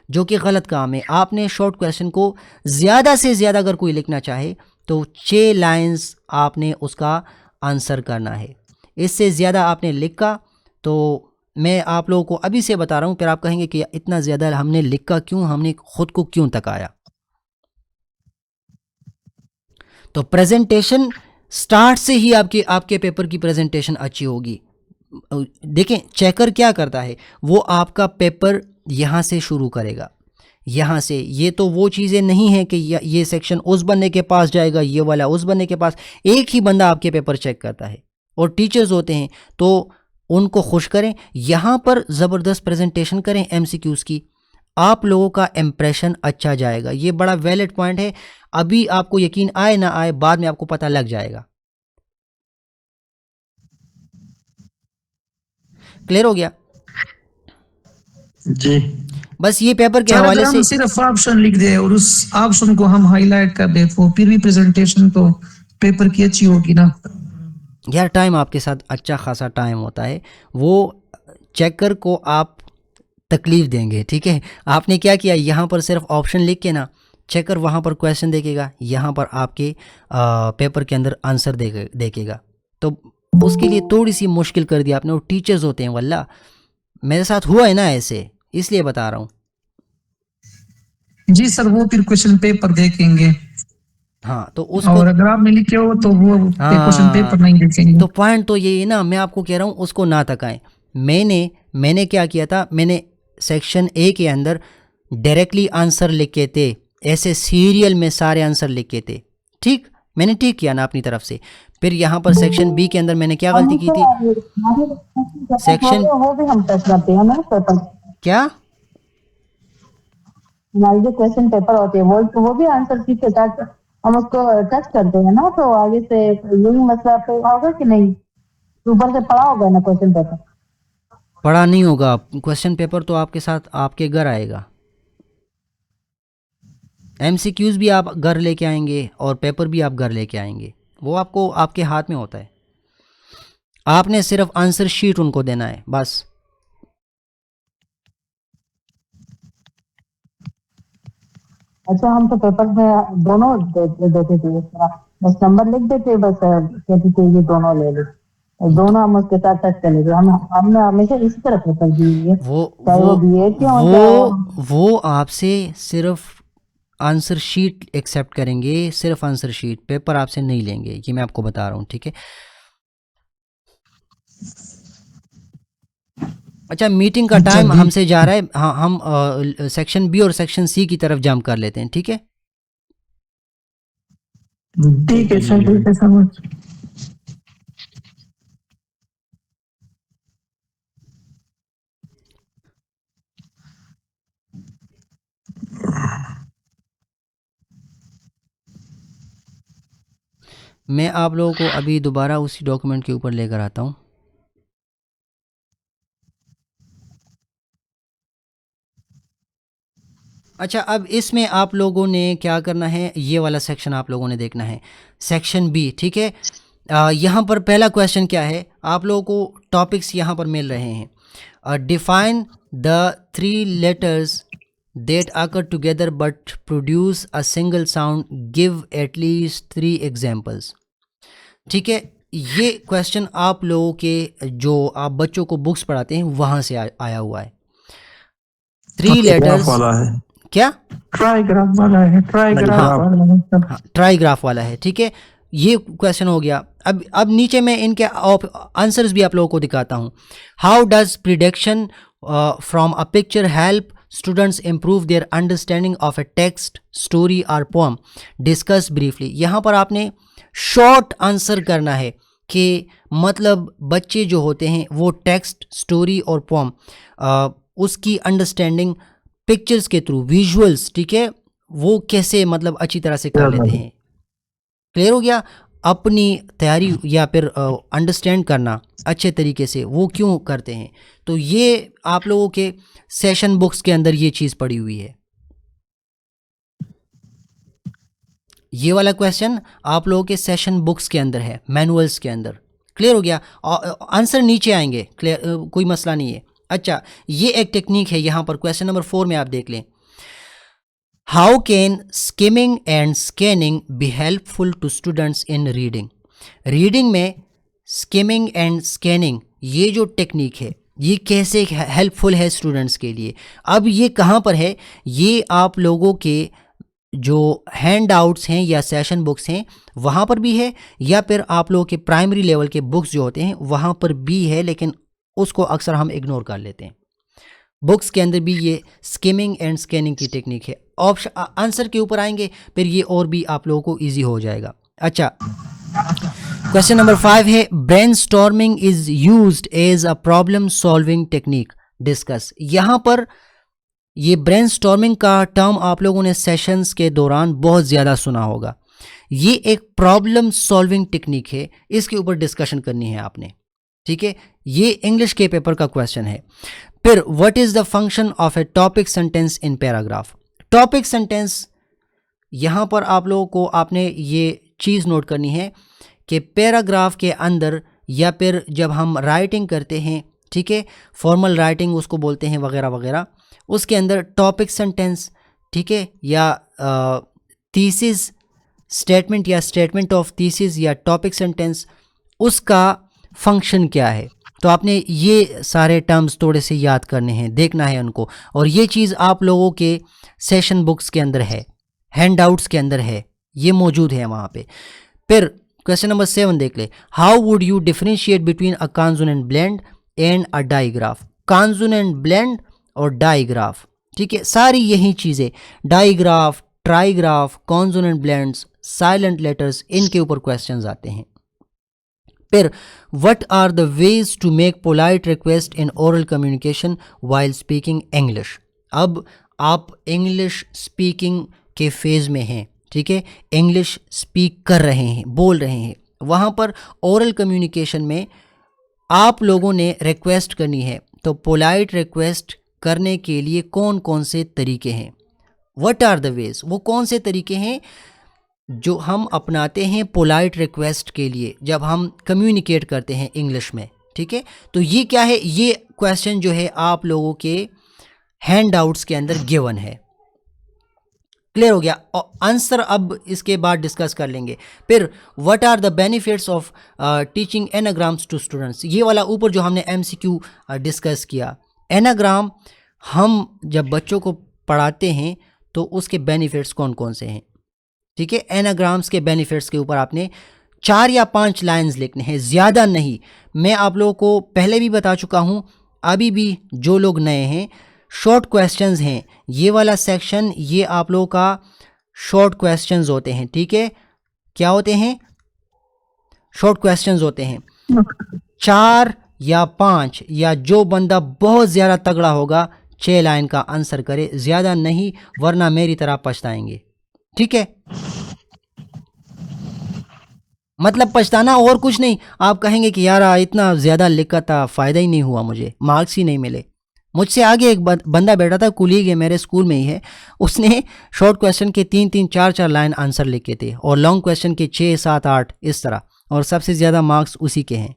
जो कि गलत काम है। आपने शॉर्ट क्वेश्चन को ज़्यादा से ज़्यादा अगर कोई लिखना चाहे तो 6 लाइंस आपने उसका आंसर करना है। इससे ज़्यादा आपने लिखा तो मैं आप लोगों को अभी से बता रहा हूँ, फिर आप कहेंगे कि इतना ज़्यादा हमने लिखा क्यों, हमने खुद को क्यों तकाया। तो प्रेजेंटेशन स्टार्ट से ही आपके पेपर की प्रेजेंटेशन अच्छी होगी। देखें चेकर क्या करता है, वो आपका पेपर यहाँ से शुरू करेगा, यहाँ से। ये तो वो चीज़ें नहीं हैं कि ये सेक्शन उस बंदे के पास जाएगा, ये वाला उस बंदे के पास। एक ही बंदा आपके पेपर चेक करता है, और टीचर्स होते हैं तो उनको खुश करें। यहाँ पर ज़बरदस्त प्रेजेंटेशन करें एमसीक्यूज़ की, आप लोगों का इम्प्रेशन अच्छा जाएगा। ये बड़ा वैलिड पॉइंट है। अभी आपको यकीन आए ना आए, बाद में आपको पता लग जाएगा। क्लियर हो गया? जी बस ये पेपर के सर अगर हवाले हम से सिर्फ ऑप्शन लिख दे और उस ऑप्शन को हम हाईलाइट कर दे तो फिर भी प्रेजेंटेशन तो पेपर की अच्छी होगी ना। यार टाइम आपके साथ अच्छा खासा टाइम होता है, वो चेकर को आप तकलीफ देंगे, ठीक है। आपने क्या किया, यहाँ पर सिर्फ ऑप्शन लिख के ना, चेकर वहाँ पर क्वेश्चन देखेगा, यहाँ पर आपके पेपर के अंदर आंसर देखेगा। तो उसके लिए थोड़ी सी मुश्किल कर दी आपने। वो टीचर्स होते हैं, वल्ला मेरे साथ हुआ है ना ऐसे, इसलिए बता रहा हूँ। जी सर, वो फिर क्वेश्चन पेपर देखेंगे, हाँ तो उसको, और अगर आपने लिखे हो तो वो क्वेश्चन पेपर हाँ नहीं देखेंगे। तो पॉइंट तो यही है ना, मैं आपको कह रहा हूँ उसको ना तकाएं। मैंने क्या किया था, मैंने सेक्शन ए के अंदर डायरेक्टली आंसर लिखे थे, ऐसे सीरियल में सारे आंसर लिखे थे, ठीक। मैंने ठीक किया ना अपनी तरफ से। फिर यहाँ पर सेक्शन बी के अंदर मैंने क्या गलती की थी, सेक्शन वो भी हम टच करते हैं ना पेपर। क्या? हमारी जो क्वेश्चन पेपर होते हैं वो भी आंसर शीट के साथ हम उसको टच करते हैं ना, तो आगे से यही मसला पे होगा कि नहीं, ऊपर से पढ़ा होगा ना क्वेश्चन पेपर। पढ़ा नहीं होगा, क्वेश्चन पेपर तो आपके साथ आपके घर आएगा। एमसीक्यूज़ भी आप घर लेके आएंगे और पेपर भी आप घर लेके आएंगे, वो आपको आपके हाथ में होता है। आपने सिर्फ आंसर शीट उनको देना है बस। अच्छा, हम तो पेपर में दोनों देते थे इस तरह, बस नंबर लिख देते, बस कहती थी ये दोनों ले लो, दोनों हम उसके साथ टच कर लेते। हमने हमेशा इसी तरह पेपर दी है, वो चाहे वो वो बीए के हो चाहे वो आपसे सिर्फ आंसर शीट एक्सेप्ट करेंगे, सिर्फ आंसर शीट, पेपर आपसे नहीं लेंगे, ये मैं आपको बता रहा हूँ, ठीक है। अच्छा मीटिंग का टाइम हमसे जा रहा है, हाँ हम सेक्शन बी और सेक्शन सी की तरफ जंप कर लेते हैं, ठीक है। ठीक है सर, ठीक है समझ। मैं आप लोगों को अभी दोबारा उसी डॉक्यूमेंट के ऊपर लेकर आता हूँ। अच्छा, अब इसमें आप लोगों ने क्या करना है, ये वाला सेक्शन आप लोगों ने देखना है, सेक्शन बी, ठीक है। यहाँ पर पहला क्वेश्चन क्या है, आप लोगों को टॉपिक्स यहाँ पर मिल रहे हैं। Define the 3 letters that occur together but produce a single sound, give at least 3 examples। ठीक है, ये क्वेश्चन आप लोगों के जो आप बच्चों को बुक्स पढ़ाते हैं वहां से आया हुआ है। 3 लेटर्स वाला है, क्या, ट्राईग्राफ वाला है, ट्राईग्राफ हाँ। वाला है। हाँ, ट्राईग्राफ वाला है, ठीक है, ये क्वेश्चन हो गया। अब नीचे मैं इनके आंसर्स भी आप लोगों को दिखाता हूँ। How does prediction from a picture help students improve their understanding of A text, story और पोम, डिस्कस ब्रीफली। यहाँ पर आपने शॉर्ट आंसर करना है कि मतलब बच्चे जो होते हैं वो टेक्स्ट, स्टोरी और पोम उसकी अंडरस्टैंडिंग पिक्चर्स के थ्रू, विजुअल्स, ठीक है, वो कैसे मतलब अच्छी तरह से कर लेते हैं। क्लियर हो गया, अपनी तैयारी या फिर अंडरस्टैंड करना अच्छे तरीके से वो क्यों करते हैं। तो ये आप लोगों के सेशन बुक्स के अंदर ये चीज़ पड़ी हुई है। ये वाला क्वेश्चन आप लोगों के सेशन बुक्स के अंदर है, मैनुअल्स के अंदर। क्लियर हो गया, आंसर नीचे आएंगे, क्लियर, कोई मसला नहीं है। अच्छा, ये एक टेक्निक है यहाँ पर, क्वेश्चन नंबर 4 में आप देख लें। How can skimming and scanning be helpful to students in reading. Reading में स्किमिंग एंड स्कैनिंग ये जो टेक्निक है ये कैसे हेल्पफुल है स्टूडेंट्स के लिए। अब ये कहाँ पर है, ये आप लोगों के जो हैंड आउट्स हैं या सेशन बुक्स हैं वहाँ पर भी है, या फिर आप लोगों के प्राइमरी लेवल के बुक्स जो होते हैं वहाँ पर भी है, लेकिन उसको अक्सर हम इग्नोर कर लेते हैं। बुक्स के अंदर भी ये स्किमिंग एंड स्कैनिंग की टेक्निक है। ऑप्शन आंसर के ऊपर आएंगे फिर ये और भी आप लोगों को इजी हो जाएगा। अच्छा, क्वेश्चन नंबर 5 है, brainstorming is used as a problem solving technique, discuss. यहाँ पर ये ब्रेनस्टॉर्मिंग का टर्म आप लोगों ने सेशंस के दौरान बहुत ज़्यादा सुना होगा। ये एक प्रॉब्लम सॉल्विंग टेक्निक है, इसके ऊपर डिस्कशन करनी है आपने, ठीक है। ये इंग्लिश के पेपर का क्वेश्चन है। फिर what is the function of A topic sentence in paragraph. Topic sentence, यहाँ पर आप लोगों को आपने ये चीज़ नोट करनी है कि पैराग्राफ के अंदर या फिर जब हम राइटिंग करते हैं, ठीक है, फॉर्मल राइटिंग उसको बोलते हैं वगैरह वगैरह, उसके अंदर टॉपिक सेंटेंस, ठीक है, या थीसिस स्टेटमेंट या स्टेटमेंट ऑफ थीसिस या टॉपिक सेंटेंस, उसका फंक्शन क्या है। तो आपने ये सारे टर्म्स थोड़े से याद करने हैं, देखना है उनको, और ये चीज़ आप लोगों के सेशन बुक्स के अंदर है, हैंड आउट्स के अंदर है, ये मौजूद है वहाँ पे। फिर क्वेश्चन नंबर 7 देख ले, how would you differentiate between a consonant blend and a digraph. Consonant blend और डाईग्राफ, ठीक है, सारी यही चीज़ें, digraph, trigraph, consonant blends, silent letters, इनके ऊपर क्वेश्चंस आते हैं। फिर what are the ways to make polite request in oral communication while speaking English. अब आप इंग्लिश स्पीकिंग के फेज़ में हैं, ठीक है, इंग्लिश स्पीक कर रहे हैं, बोल रहे हैं, वहाँ पर ओरल कम्युनिकेशन में आप लोगों ने रिक्वेस्ट करनी है, तो पोलाइट रिक्वेस्ट करने के लिए कौन कौन से तरीके हैं, व्हाट आर द वेज, वो कौन से तरीके हैं जो हम अपनाते हैं पोलाइट रिक्वेस्ट के लिए जब हम कम्युनिकेट करते हैं इंग्लिश में, ठीक है। तो ये क्या है, ये क्वेश्चन जो है आप लोगों के हैंड आउट्स के अंदर गिवन है। क्लियर हो गया, और आंसर अब इसके बाद डिस्कस कर लेंगे। फिर what are the benefits of teaching anagrams to students, ये वाला ऊपर जो हमने MCQ डिस्कस किया, एनाग्राम हम जब बच्चों को पढ़ाते हैं तो उसके बेनिफिट्स कौन कौन से हैं, ठीक है। एनाग्राम्स के बेनिफिट्स के ऊपर आपने 4 या 5 लाइंस लिखने हैं, ज़्यादा नहीं। मैं आप लोगों को पहले भी बता चुका हूँ, अभी भी जो लोग नए हैं, शॉर्ट क्वेश्चंस हैं ये वाला सेक्शन, ये आप लोगों का शॉर्ट क्वेश्चंस होते हैं, ठीक है। क्या होते हैं, शॉर्ट क्वेश्चंस होते हैं, 4 या 5, या जो बंदा बहुत ज़्यादा तगड़ा होगा 6 लाइन का आंसर करे, ज़्यादा नहीं, वरना मेरी तरह पछताएंगे, ठीक है। मतलब पछताना और कुछ नहीं, आप कहेंगे कि यार इतना ज़्यादा लिखा था, फ़ायदा ही नहीं हुआ, मुझे मार्क्स ही नहीं मिले। मुझसे आगे एक बंदा बैठा था, कुलीग है, मेरे स्कूल में ही है, उसने शॉर्ट क्वेश्चन के 3-3 4-4 लाइन आंसर लिखे थे और लॉन्ग क्वेश्चन के 6-7-8 इस तरह, और सबसे ज़्यादा मार्क्स उसी के हैं।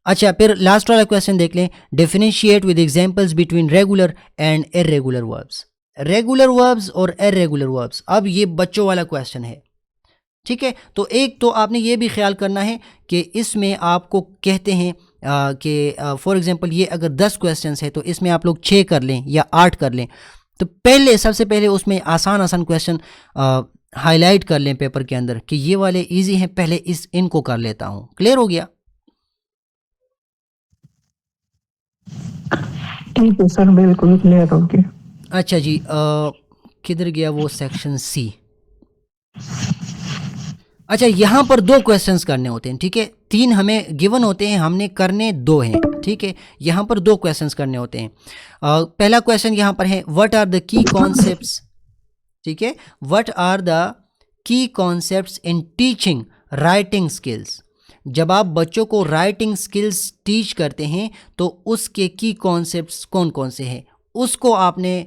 अच्छा, फिर लास्ट वाला क्वेश्चन देख लें, differentiate with examples between regular and irregular verbs. Regular verbs और इर्रेगुलर वर्ब्स, अब ये बच्चों वाला क्वेश्चन है, ठीक है। तो एक तो आपने ये भी ख्याल करना है कि इसमें आपको कहते हैं कि फॉर एग्जांपल ये अगर 10 क्वेश्चंस है तो इसमें आप लोग 6 कर लें या 8 कर लें, तो पहले सबसे पहले उसमें आसान आसान क्वेश्चन हाईलाइट कर लें पेपर के अंदर कि ये वाले इजी हैं, पहले इनको कर लेता हूँ। क्लियर हो गया? ठीक है सर, बिल्कुल क्लियर हो गया। अच्छा जी, किधर गया वो सेक्शन सी? अच्छा, यहाँ पर 2 क्वेश्चंस करने होते हैं, ठीक है। 3 हमें गिवन होते हैं, हमने करने 2 हैं, ठीक है। यहाँ पर 2 क्वेश्चंस करने होते हैं। पहला क्वेश्चन यहाँ पर है, what are the key concepts, ठीक है, what are the key concepts in teaching writing skills. जब आप बच्चों को राइटिंग स्किल्स टीच करते हैं तो उसके की कॉन्सेप्ट्स कौन कौन से हैं, उसको आपने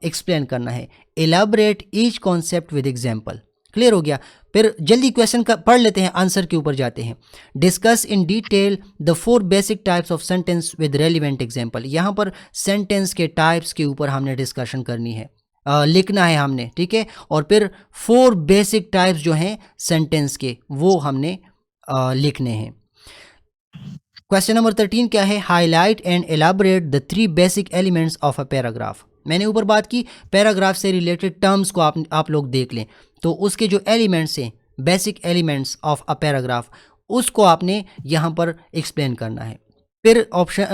एक्सप्लेन करना है। Elaborate each concept with example. Clear हो गया? फिर जल्दी क्वेश्चन का पढ़ लेते हैं, आंसर के ऊपर जाते हैं। Discuss in detail the 4 basic types of sentence with relevant example. यहाँ पर सेंटेंस के टाइप्स के ऊपर हमने डिस्कशन करनी है, लिखना है हमने, ठीक है। और फिर 4 बेसिक टाइप्स जो हैं सेंटेंस के, वो हमने लिखने हैं। क्वेश्चन नंबर 13 क्या है? Highlight and elaborate the 3 basic elements of a paragraph. मैंने ऊपर बात की पैराग्राफ से रिलेटेड टर्म्स को आप लोग देख लें, तो उसके जो एलिमेंट्स हैं, basic elements of a paragraph, उसको आपने यहाँ पर एक्सप्लेन करना है। फिर ऑप्शन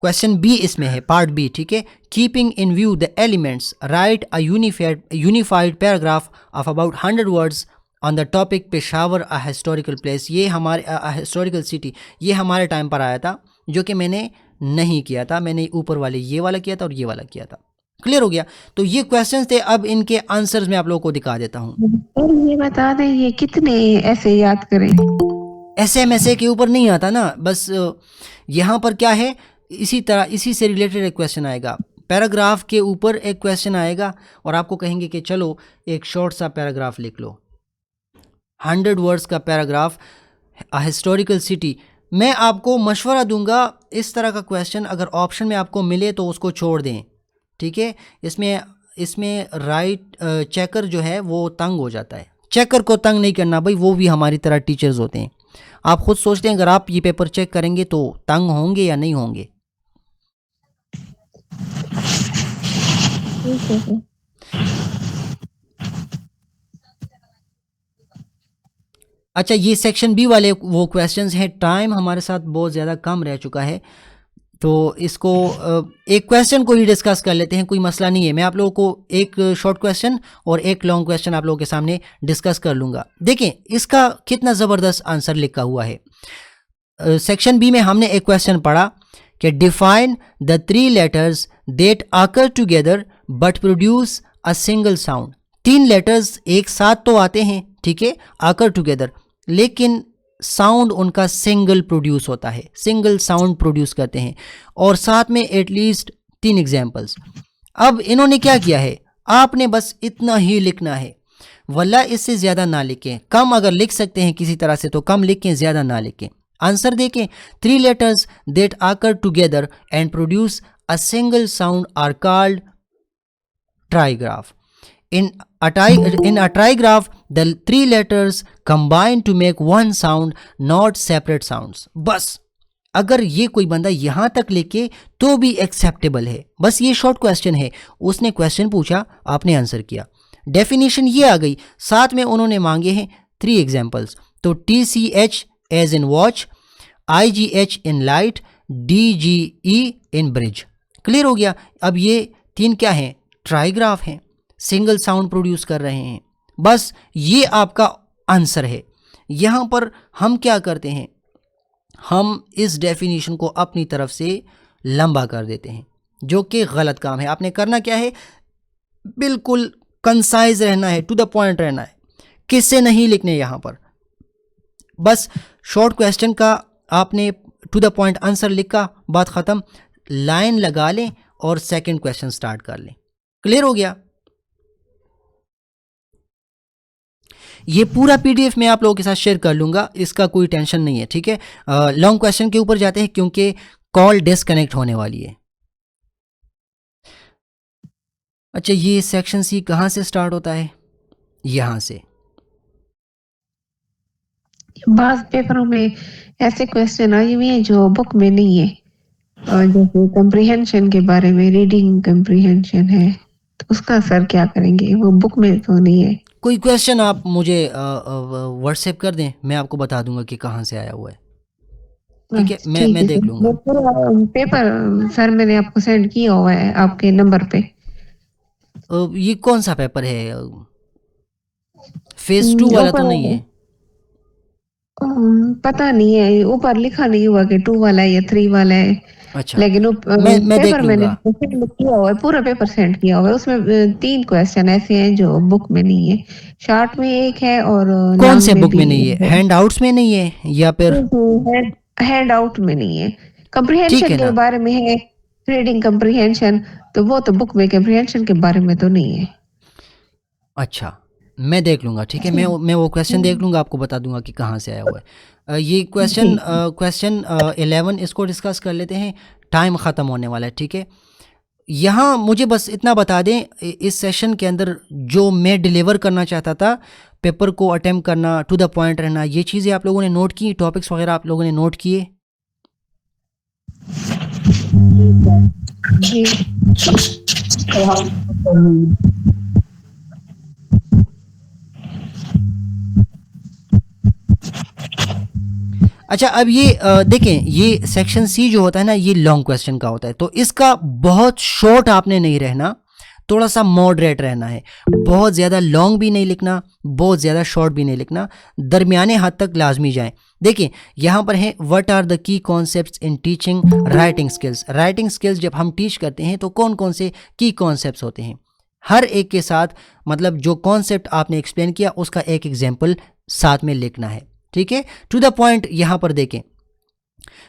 क्वेश्चन बी इसमें है, पार्ट बी, ठीक है। Keeping in view the elements, right a unified paragraph of about 100 words on the topic Peshawar a historical place. ये हमारे हिस्टोरिकल सिटी, ये हमारे टाइम पर आया था, जो कि मैंने नहीं किया था, मैंने ऊपर वाले ये वाला किया था और ये वाला किया था। क्लियर हो गया? तो ये क्वेश्चंस थे, अब इनके आंसर्स मैं आप लोगों को दिखा देता हूँ। और ये बता दें ये कितने ऐसे याद करें? ऐसे के ऊपर नहीं आता ना, बस यहाँ पर क्या है, इसी तरह इसी से रिलेटेड एक क्वेश्चन आएगा, पैराग्राफ के ऊपर एक क्वेश्चन आएगा और आपको कहेंगे कि चलो एक शॉर्ट सा पैराग्राफ लिख लो, 100 वर्ड्स का पैराग्राफ, अ हिस्टोरिकल सिटी। मैं आपको मशवरा दूंगा, इस तरह का क्वेश्चन अगर ऑप्शन में आपको मिले तो उसको छोड़ दें, ठीक है। इसमें राइट चेकर जो है वो तंग हो जाता है। चेकर को तंग नहीं करना भाई, वो भी हमारी तरह टीचर्स होते हैं। आप खुद सोचते हैं अगर आप ये पेपर चेक करेंगे तो तंग होंगे या नहीं होंगे? अच्छा, ये सेक्शन बी वाले वो क्वेश्चंस हैं। टाइम हमारे साथ बहुत ज़्यादा कम रह चुका है, तो इसको एक क्वेश्चन को ही डिस्कस कर लेते हैं, कोई मसला नहीं है। मैं आप लोगों को एक शॉर्ट क्वेश्चन और एक लॉन्ग क्वेश्चन आप लोगों के सामने डिस्कस कर लूँगा। देखें इसका कितना ज़बरदस्त आंसर लिखा हुआ है। सेक्शन बी में हमने एक क्वेश्चन पढ़ा कि डिफाइन द 3 लेटर्स दैट आकर together but produce a single sound. 3 letters एक साथ तो आते हैं, ठीक है, आकर टुगेदर, लेकिन साउंड उनका सिंगल प्रोड्यूस होता है, सिंगल साउंड प्रोड्यूस करते हैं, और साथ में एटलीस्ट 3 एग्जाम्पल्स। अब इन्होंने क्या किया है, आपने बस इतना ही लिखना है, वल्ला इससे ज़्यादा ना लिखें। कम अगर लिख सकते हैं किसी तरह से तो कम लिखें, ज़्यादा ना लिखें। आंसर देखें, 3 लेटर्स दैट आकर together and produce a single sound are called trigraph. In a trigraph, the 3 letters combine to make one sound, not separate sounds. बस अगर ये कोई बंदा यहाँ तक लेके तो भी एक्सेप्टेबल है। बस ये शॉर्ट क्वेश्चन है, उसने क्वेश्चन पूछा, आपने आंसर किया, डेफिनेशन ये आ गई। साथ में उन्होंने मांगे हैं 3 एग्जाम्पल्स, तो TCH as in watch, IGH in light, DGE in bridge. Clear हो गया? अब ये 3 क्या हैं? ट्राइग्राफ हैं, सिंगल साउंड प्रोड्यूस कर रहे हैं। बस ये आपका आंसर है। यहाँ पर हम क्या करते हैं, हम इस डेफिनेशन को अपनी तरफ से लंबा कर देते हैं, जो कि गलत काम है। आपने करना क्या है, बिल्कुल कंसाइज रहना है, टू द पॉइंट रहना है। किससे नहीं लिखने यहाँ पर, बस शॉर्ट क्वेश्चन का आपने टू द पॉइंट आंसर लिखा, बात ख़त्म, लाइन लगा लें और सेकंड क्वेश्चन स्टार्ट कर लें। क्लियर हो गया? ये पूरा पीडीएफ मैं आप लोगों के साथ शेयर कर लूँगा, इसका कोई टेंशन नहीं है, ठीक है। लॉन्ग क्वेश्चन के ऊपर जाते हैं क्योंकि कॉल डिस्कनेक्ट होने वाली है। अच्छा, ये सेक्शन सी कहाँ से स्टार्ट होता है? यहाँ से। बाज़ पेपरों में ऐसे क्वेश्चन आए हुए हैं जो बुक में नहीं है, और जैसे कंप्रीहेंशन के बारे में, रीडिंग कंप्रीहेंशन है, तो उसका सर क्या करेंगे, वो बुक में तो नहीं है। कोई क्वेश्चन आप मुझे व्हाट्सएप कर दें, मैं आपको बता दूंगा कि कहाँ से आया हुआ है, ठीक है। मैं देख लूँगा। वो पूरा पेपर सर मैंने आपको सेंड किया हुआ है आपके नंबर पे। ये कौन सा पेपर है? फेज 2 वाला तो ऊपर नहीं है? पता नहीं है, ऊपर लिखा नहीं हुआ कि 2 वाला है या 3 वाला है, अच्छा, लेकिन मैं देख पेपर मैंने लूँगा। सेंड किया हुआ है, पूरा पेपर सेंड किया हुआ है। उसमें 3 क्वेश्चन ऐसे हैं जो बुक में नहीं है, शार्ट में एक है और कौन लॉन्ग से में बुक भी में नहीं है? हैंड आउट्स में नहीं है या फिर? हैंड आउट में नहीं है। ठीक कंप्रीहेंशन है के ना। बारे में है, रीडिंग कंप्रीहेंशन, तो वो तो बुक में, कंप्रीहेंशन के बारे में तो नहीं है। अच्छा, मैं देख लूँगा, ठीक है। मैं वो क्वेश्चन देख लूँगा, आपको बता दूंगा कि कहाँ से आया हुआ है। ये क्वेश्चन 11 इसको डिस्कस कर लेते हैं, टाइम ख़त्म होने वाला है, ठीक है। यहाँ मुझे बस इतना बता दें, इस सेशन के अंदर जो मैं डिलीवर करना चाहता था, पेपर को अटेम्प्ट करना, टू द पॉइंट रहना, ये चीज़ें आप लोगों ने नोट की, टॉपिक्स वगैरह आप लोगों ने नोट किए? जी। अच्छा, अब ये देखें, ये सेक्शन सी जो होता है ना, ये लॉन्ग क्वेश्चन का होता है, तो इसका बहुत शॉर्ट आपने नहीं रहना, थोड़ा सा मॉडरेट रहना है। बहुत ज़्यादा लॉन्ग भी नहीं लिखना, बहुत ज़्यादा शॉर्ट भी नहीं लिखना, दरमियाने हद तक लाजमी जाएं। देखिए यहाँ पर है, what are the key concepts in teaching writing skills. Writing skills जब हम टीच करते हैं तो कौन कौन से की कॉन्सेप्ट्स होते हैं, हर एक के साथ, मतलब जो कॉन्सेप्ट आपने एक्सप्लेन किया उसका एक एग्जाम्पल साथ में लिखना है, ठीक है। टू द पॉइंट यहाँ पर देखें,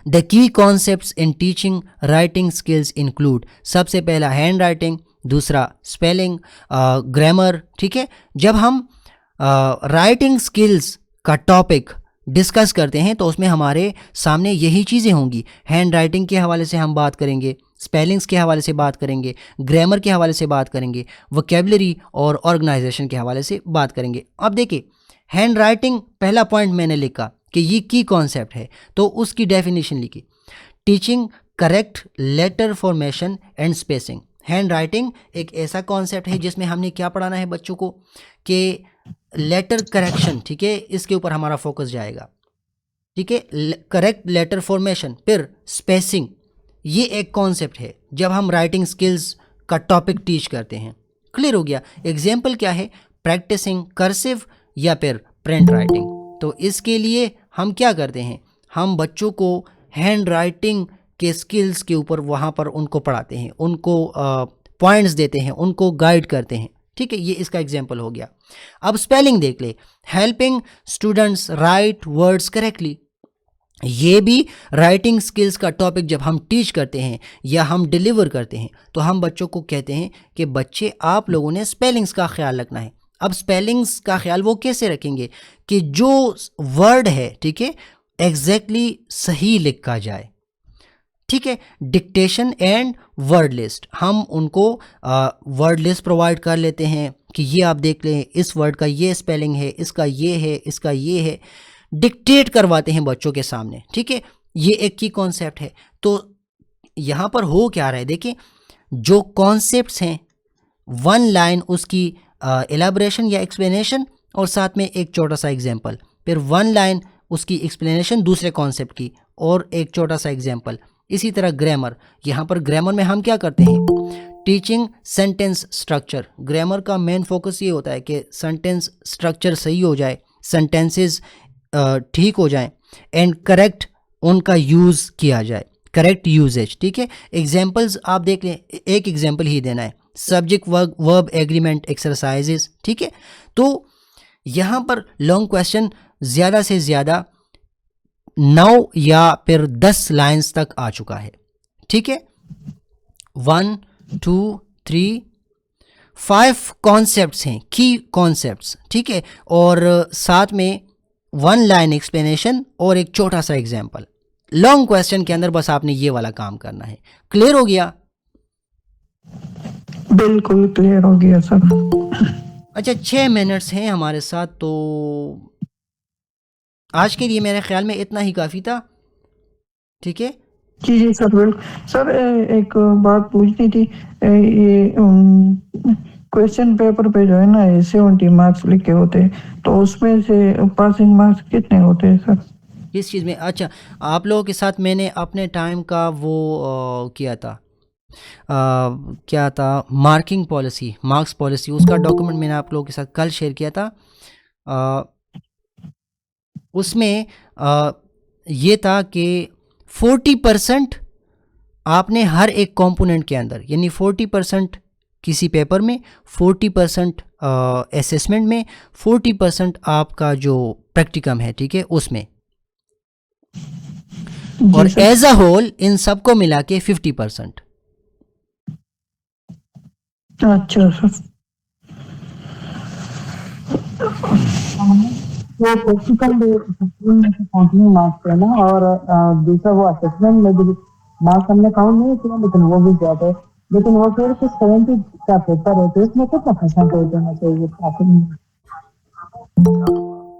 the key concepts in teaching writing skills include, सबसे पहला हैंड राइटिंग, दूसरा स्पेलिंग, ग्रामर, ठीक है। जब हम राइटिंग स्किल्स का टॉपिक डिस्कस करते हैं तो उसमें हमारे सामने यही चीज़ें होंगी। हैंड राइटिंग के हवाले से हम बात करेंगे, स्पेलिंग्स के हवाले से बात करेंगे, ग्रामर के हवाले से बात करेंगे, वोकैबुलरी और ऑर्गेनाइजेशन के हवाले से बात करेंगे। अब देखिए, हैंड राइटिंग पहला पॉइंट मैंने लिखा कि ये की कॉन्सेप्ट है, तो उसकी डेफिनेशन लिखी, teaching correct letter formation and spacing. Handwriting एक ऐसा कॉन्सेप्ट है जिसमें हमने क्या पढ़ाना है बच्चों को कि लेटर करेक्शन, ठीक है, इसके ऊपर हमारा फोकस जाएगा, ठीक है। करेक्ट लेटर फॉर्मेशन, फिर स्पेसिंग, ये एक कॉन्सेप्ट है जब हम राइटिंग स्किल्स का टॉपिक टीच करते हैं। क्लियर हो गया? एग्जाम्पल क्या है, प्रैक्टिसिंग कर्सिव या फिर प्रिंट राइटिंग। तो इसके लिए हम क्या करते हैं, हम बच्चों को हैंड राइटिंग के स्किल्स के ऊपर वहाँ पर उनको पढ़ाते हैं, उनको पॉइंट्स देते हैं, उनको गाइड करते हैं, ठीक है। ये इसका एग्जाम्पल हो गया। अब स्पेलिंग देख ले, helping students right words correctly, ये भी राइटिंग स्किल्स का टॉपिक जब हम टीच करते हैं या हम डिलीवर करते हैं तो हम बच्चों को कहते हैं कि बच्चे आप लोगों ने स्पेलिंग्स का ख्याल रखना है। अब स्पेलिंग्स का ख्याल वो कैसे रखेंगे कि जो वर्ड है, ठीक है, एग्जैक्टली सही लिखा जाए, ठीक है। डिक्टेशन एंड वर्ड लिस्ट, हम उनको वर्ड लिस्ट प्रोवाइड कर लेते हैं कि ये आप देख लें, इस वर्ड का ये स्पेलिंग है, इसका ये है, इसका ये है, डिक्टेट करवाते हैं बच्चों के सामने, ठीक है। ये एक की कॉन्सेप्ट है। तो यहाँ पर हो क्या रहा है, देखिए, जो कॉन्सेप्ट्स हैं, वन लाइन उसकी एलाबोरेशन या एक्सप्लेनेशन और साथ में एक छोटा सा एग्जाम्पल, फिर वन लाइन उसकी एक्सप्लेनेशन दूसरे कॉन्सेप्ट की और एक छोटा सा एग्जाम्पल। इसी तरह ग्रामर, यहाँ पर ग्रामर में हम क्या करते हैं, टीचिंग सेंटेंस स्ट्रक्चर। ग्रामर का मेन फोकस ये होता है कि सेंटेंस स्ट्रक्चर सही हो जाए, सेंटेंसेस ठीक हो जाएं एंड करेक्ट उनका यूज़ किया जाए, करेक्ट यूजेज, ठीक है। एग्जाम्पल्स आप देख लें, एक एग्जाम्पल ही देना है, सब्जेक्ट वर्ब एग्रीमेंट एक्सरसाइजेस, ठीक है। तो यहाँ पर लॉन्ग क्वेश्चन ज़्यादा से ज़्यादा 9 या फिर 10 लाइंस तक आ चुका है, ठीक है। 1 2 3 5 कॉन्सेप्ट्स हैं, की कॉन्सेप्ट्स, ठीक है, और साथ में 1 लाइन एक्सप्लेनेशन और एक छोटा सा एग्जाम्पल। लॉन्ग क्वेश्चन के अंदर बस आपने ये वाला काम करना है। क्लियर हो गया? बिल्कुल क्लियर हो गया सर। अच्छा, 6 मिनट्स हैं हमारे साथ, तो आज के लिए मेरे ख्याल में इतना ही काफ़ी था, ठीक है। जी जी सर, बिल्कुल सर। एक बात पूछनी थी। ये क्वेश्चन पेपर पे जो है ना 70 मार्क्स लिखे होते हैं, तो उसमें से पासिंग मार्क्स कितने होते हैं सर? किस चीज़ में? अच्छा, आप लोगों के साथ मैंने अपने टाइम का वो किया था, क्या था, मार्किंग पॉलिसी, मार्क्स पॉलिसी, उसका डॉक्यूमेंट मैंने आप लोगों के साथ कल शेयर किया था। उसमें ये था कि 40% आपने हर एक कंपोनेंट के अंदर, यानी 40% किसी पेपर में, 40% असेसमेंट में, 40% आपका जो प्रैक्टिकम है, ठीक है, उसमें, और एज अ होल इन सबको मिला के 50%। अच्छा सर। वो प्रैक्टिकल में से काउंटिंग मार्क्स है ना, और दूसरा वो असेसमेंट में भी मार्क्स हमने काउंट नहीं किया, लेकिन वो भी ज्यादा है। लेकिन वो फिर कुछ 70 का पेपर है, तो इसमें कितना परसेंटेज देना चाहिए पासिंग?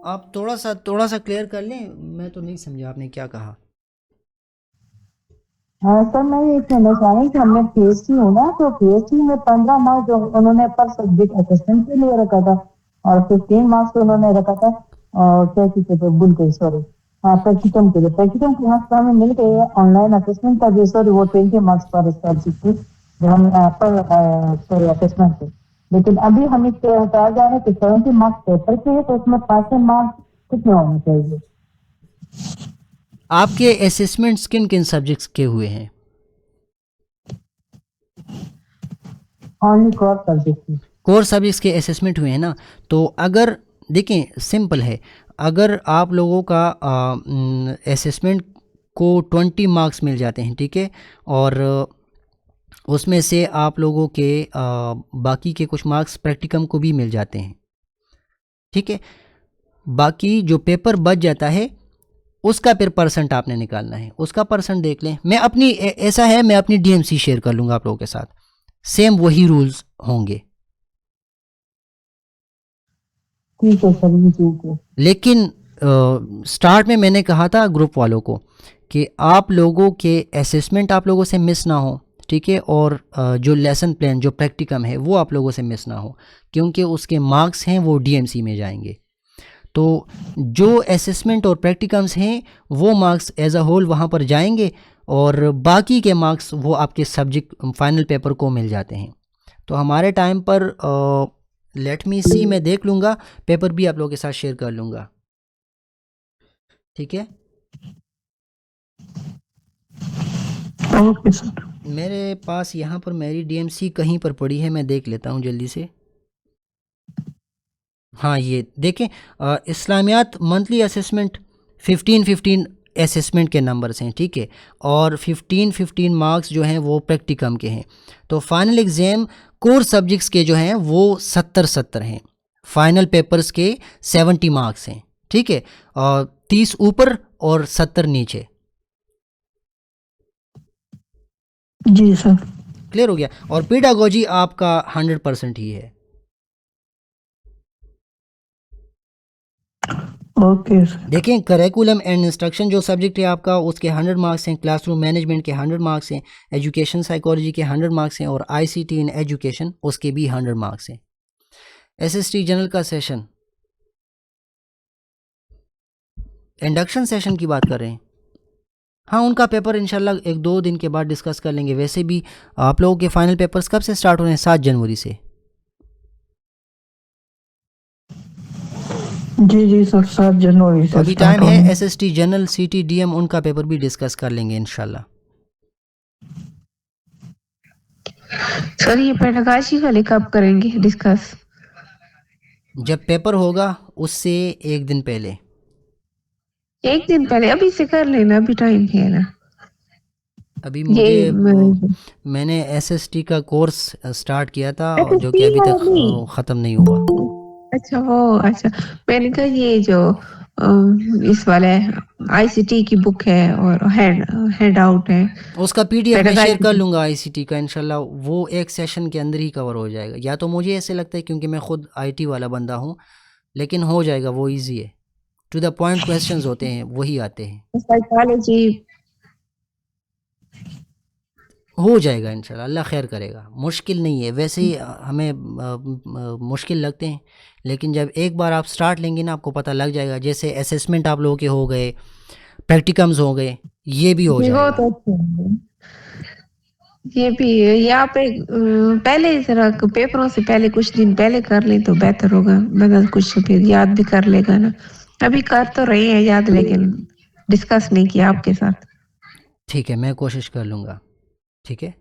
आप थोड़ा सा क्लियर कर लें, मैं तो नहीं समझा आपने क्या कहा। हाँ सर, मैं ये कहना चाह रही हूँ कि हमने पीएचडी हो ना, तो पीएचडी में 15 मार्क्स जो उन्होंने पर सब्जेक्ट असिस्टेंट के लिए रखा था, और 15 मार्क्स उन्होंने रखा था और क्या कहते थे, बुल के, सॉरी, हाँ, प्रैक्टिकम के लिए। प्रैक्टिकम के मार्क्स हमें मिल गए, ऑनलाइन असेसमेंट का जो सर वो 20 मार्क्स पर सब्जेक्ट जो हम पर सॉरी असेसमेंट थे। लेकिन अभी हमें कहा जा रहा है कि 70 मार्क्स पेपर के है, तो उसमें पासिंग मार्क्स कितने होने चाहिए? आपके असेसमेंट्स किन किन सब्जेक्ट्स के हुए हैं? Only core subject. Core subjects के असेसमेंट हुए हैं ना, तो अगर देखें, सिंपल है, अगर आप लोगों का असेसमेंट को 20 मार्क्स मिल जाते हैं, ठीक है, और उसमें से आप लोगों के बाकी के कुछ मार्क्स प्रैक्टिकम को भी मिल जाते हैं, ठीक है, बाकी जो पेपर बच जाता है उसका फिर परसेंट आपने निकालना है। उसका परसेंट देख लें, मैं अपनी ऐसा है, मैं अपनी डीएमसी शेयर कर लूँगा आप लोगों के साथ, सेम वही रूल्स होंगे। ठीक है सर, ये ठीक है। लेकिन स्टार्ट में मैंने कहा था ग्रुप वालों को कि आप लोगों के असेसमेंट आप लोगों से मिस ना हो, ठीक है, और जो लेसन प्लान, जो प्रैक्टिकम है, वो आप लोगों से मिस ना हो, क्योंकि उसके मार्क्स हैं वो डीएमसी में जाएंगे। तो जो असेसमेंट और प्रैक्टिकम्स हैं वो मार्क्स एज अ होल वहाँ पर जाएंगे, और बाकी के मार्क्स वो आपके सब्जेक्ट फाइनल पेपर को मिल जाते हैं। तो हमारे टाइम पर लेट मी सी, मैं देख लूँगा, पेपर भी आप लोगों के साथ शेयर कर लूँगा, ठीक है। Okay sir. मेरे पास यहाँ पर मेरी डीएमसी कहीं पर पड़ी है, मैं देख लेता हूँ जल्दी से। हाँ, ये देखें, इस्लामियात मंथली असेसमेंट 15 असेसमेंट के नंबर्स हैं, ठीक है, और 15 मार्क्स जो हैं वो प्रैक्टिकम के हैं। तो फाइनल एग्ज़ाम कोर सब्जेक्ट्स के जो हैं वो 70 हैं, फाइनल पेपर्स के 70 मार्क्स हैं, ठीक है, और 30 ऊपर और 70 नीचे। जी सर। क्लियर हो गया? और पेडागोजी आपका 100% ही है। Okay sir. देखें, करिकुलम एंड इंस्ट्रक्शन जो सब्जेक्ट है आपका, उसके 100 मार्क्स हैं, क्लासरूम मैनेजमेंट के 100 मार्क्स हैं, एजुकेशन साइकोलॉजी के 100 मार्क्स हैं, और आईसीटी इन एजुकेशन उसके भी 100 मार्क्स हैं। एसएसटी जनरल का सेशन, इंडक्शन सेशन की बात कर रहे हैं, हाँ, उनका पेपर इंशाल्लाह 1-2 दिन के बाद डिस्कस कर लेंगे। वैसे भी आप लोगों के फाइनल पेपर्स कब से स्टार्ट हो रहे हैं? 7 जनवरी से। जी जी सर, 7 जनवरी तो से अभी स्टार्ट टाइम है, होंगे। एसएसटी जनरल, सीटी, डीएम, उनका पेपर भी डिस्कस कर लेंगे इंशाल्लाह। सर ये पेडागोजी वाले कब करेंगे डिस्कस? जब पेपर होगा उससे एक दिन पहले। एक दिन पहले अभी से कर लेना, अभी टाइम है ना। अभी ये मुझे मैंने एसएसटी का कोर्स स्टार्ट किया था जो कि अभी तक ख़त्म नहीं हुआ। अच्छा वो, अच्छा मैंने कहा ये जो इस वाले आईसीटी की बुक है और हेड आउट है, उसका पीडीएफ मैं शेयर कर पेडागॉजी। लूँगा आईसीटी का इंशाल्लाह, वो एक सेशन के अंदर ही कवर हो जाएगा। या तो मुझे ऐसे लगता है क्योंकि मैं खुद आईटी वाला बंदा हूँ, लेकिन हो जाएगा, वो इजी है, टू द पॉइंट क्वेश्चंस होते हैं वही आते हैं, साइकोलॉजी। हो जाएगा इंशाल्लाह, अल्लाह खैर करेगा। मुश्किल नहीं है वैसे ही, हमें मुश्किल लगते हैं, लेकिन जब एक बार आप स्टार्ट लेंगे ना आपको पता लग जाएगा। जैसे असेसमेंट आप लोगों के हो गए, प्रैक्टिकम्स हो गए, ये भी हो वो जाएगा। तो अच्छा है। ये भी है, यहाँ पे पहले जरा पेपरों से पहले कुछ दिन पहले कर ले तो बेहतर होगा, मतलब कुछ फिर याद भी कर लेगा ना। अभी कर तो रही है याद, लेकिन डिस्कस नहीं किया आपके साथ। ठीक है, मैं कोशिश कर लूँगा। ठीक है,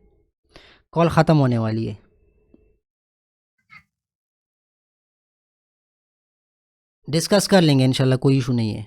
कॉल ख़त्म होने वाली है, डिस्कस कर लेंगे इंशाल्लाह, कोई इशू नहीं है।